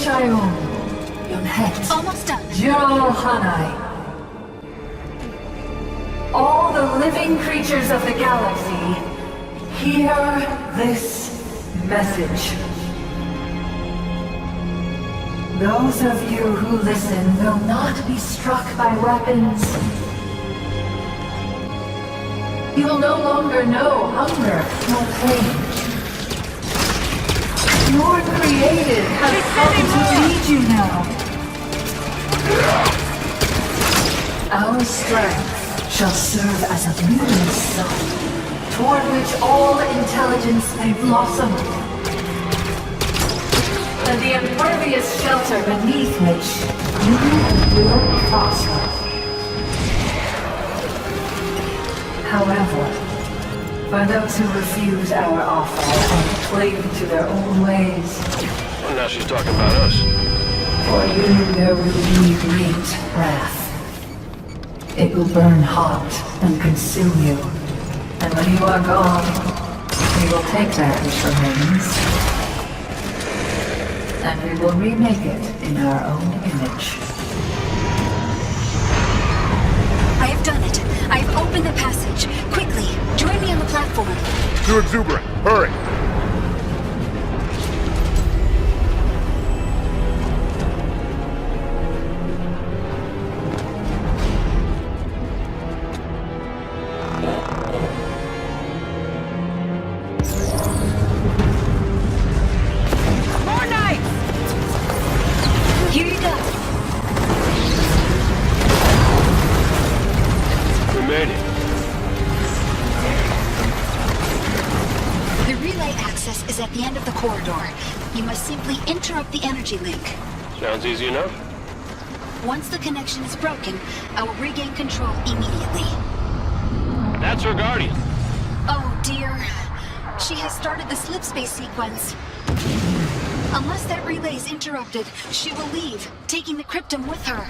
Almost done. Jiro Hanai. All the living creatures of the galaxy, Hear this message. Those of you who listen will not be struck by weapons. You will no longer know hunger nor pain. Your created has come to lead you now. Our strength shall serve as a luminous sun, toward which all intelligence may blossom, and the impervious shelter beneath which you will prosper. However, for those who refuse our offer and cling to their own ways, Well, now she's talking about us. for you there will be great wrath. It will burn hot and consume you, and when you are gone, we will take that which remains, and we will remake it in our own image. I have done it. I have opened the passage. Quickly, join me on the platform. Too exuberant. Hurry. More knights! Here you go. We made it. The relay access is at the end of the corridor. You must simply interrupt the energy link. Sounds easy enough. Once the connection is broken, I will regain control immediately. That's her guardian. Oh dear. She has started the slipspace sequence. Unless that relay is interrupted, she will leave, taking the cryptum with her.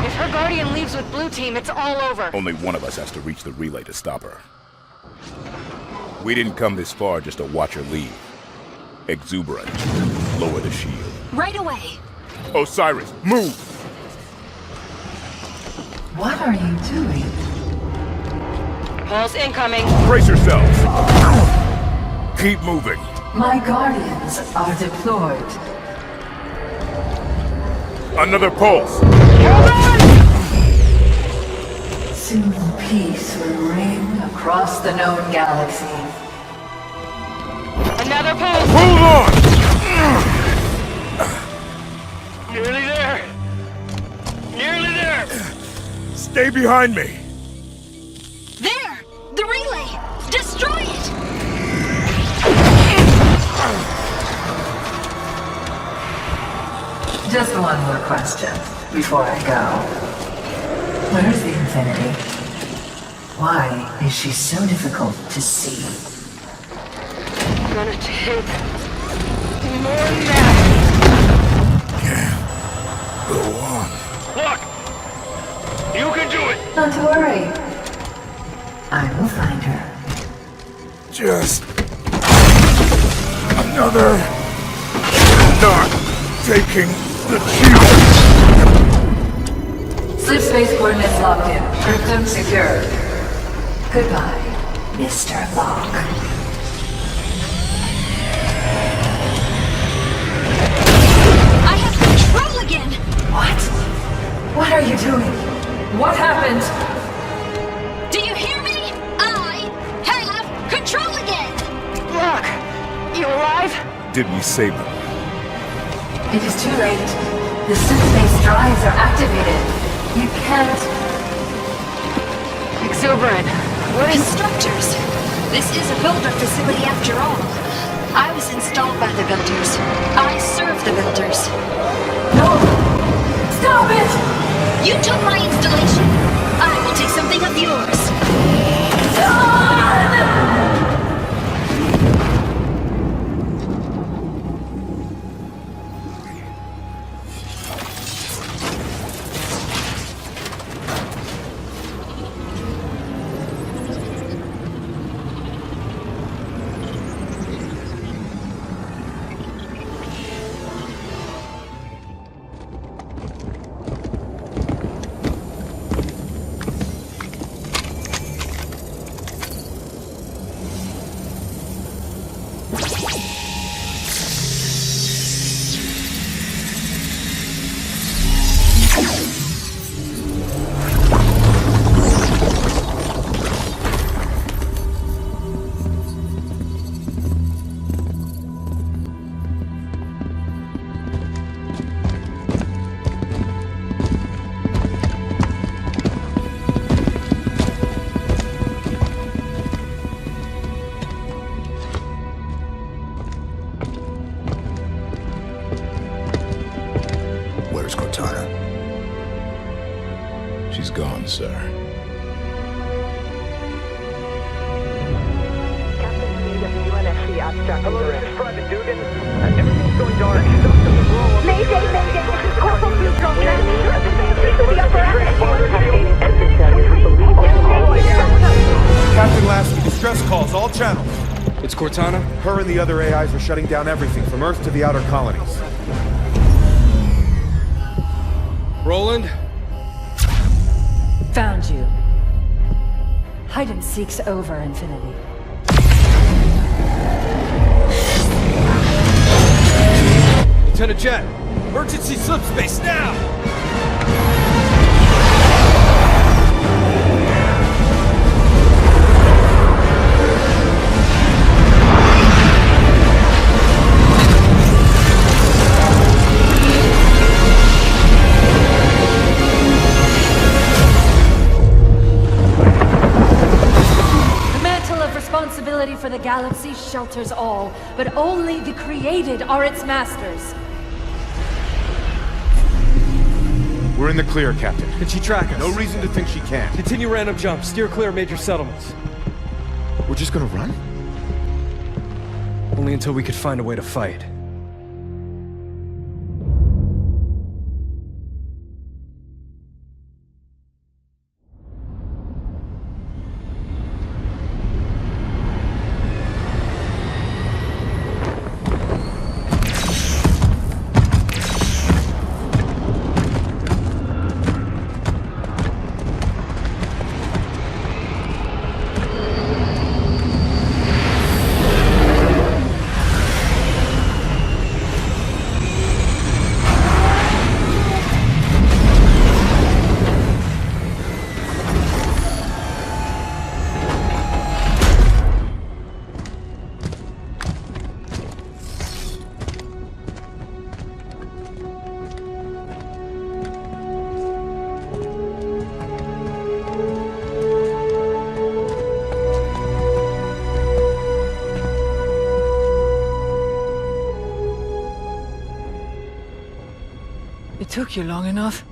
If her Guardian leaves with Blue Team, it's all over. Only one of us has to reach the relay to stop her. We didn't come this far just to watch her leave. Exuberant. Lower the shield. Right away. Osiris, move! What are you doing? Pulse incoming. Brace yourselves! Keep moving. My guardians are deployed. Another pulse! Soon peace will reign across the known galaxy. Another pulse. Hold on! Nearly there. Nearly there. Stay behind me. There! The relay! Destroy it! Just one more question before I go. Where's the Infinity? Why is she so difficult to see? Gonna take more now. Go on. Look! You can do it! Not to worry. I will find her. Just another not taking the shield. Slipspace coordinates locked in. Cryptum secured. Goodbye, Mr. Locke. I have control again! What? What are you doing? What happened? Do you hear me? I have control again! Look, you alive? Did we save them? It is too late. The slipspace drives are activated. You can't... Exuberant. What is... Constructors! This is a builder facility after all. I was installed by the builders. I serve the builders. No! Stop it! You took my installation. I will take something of yours. gone, sir. Hello, this is Private Dugan. Everything's going dark. Mayday, mayday, this is Corporal Neutral. Captain Lasky, distress calls, all channels. It's Cortana? Her and the other AIs are shutting down everything from Earth to the outer colonies. Roland? Found you. Hide and seek's over, Infinity. Lieutenant Jet! Emergency slip space now! Responsibility for the galaxy shelters all, but only the created are its masters. We're in the clear, Captain. Can she track us? No reason to think she can't. Continue random jumps. Steer clear of major settlements. We're just gonna run? Only until we could find a way to fight. It took you long enough.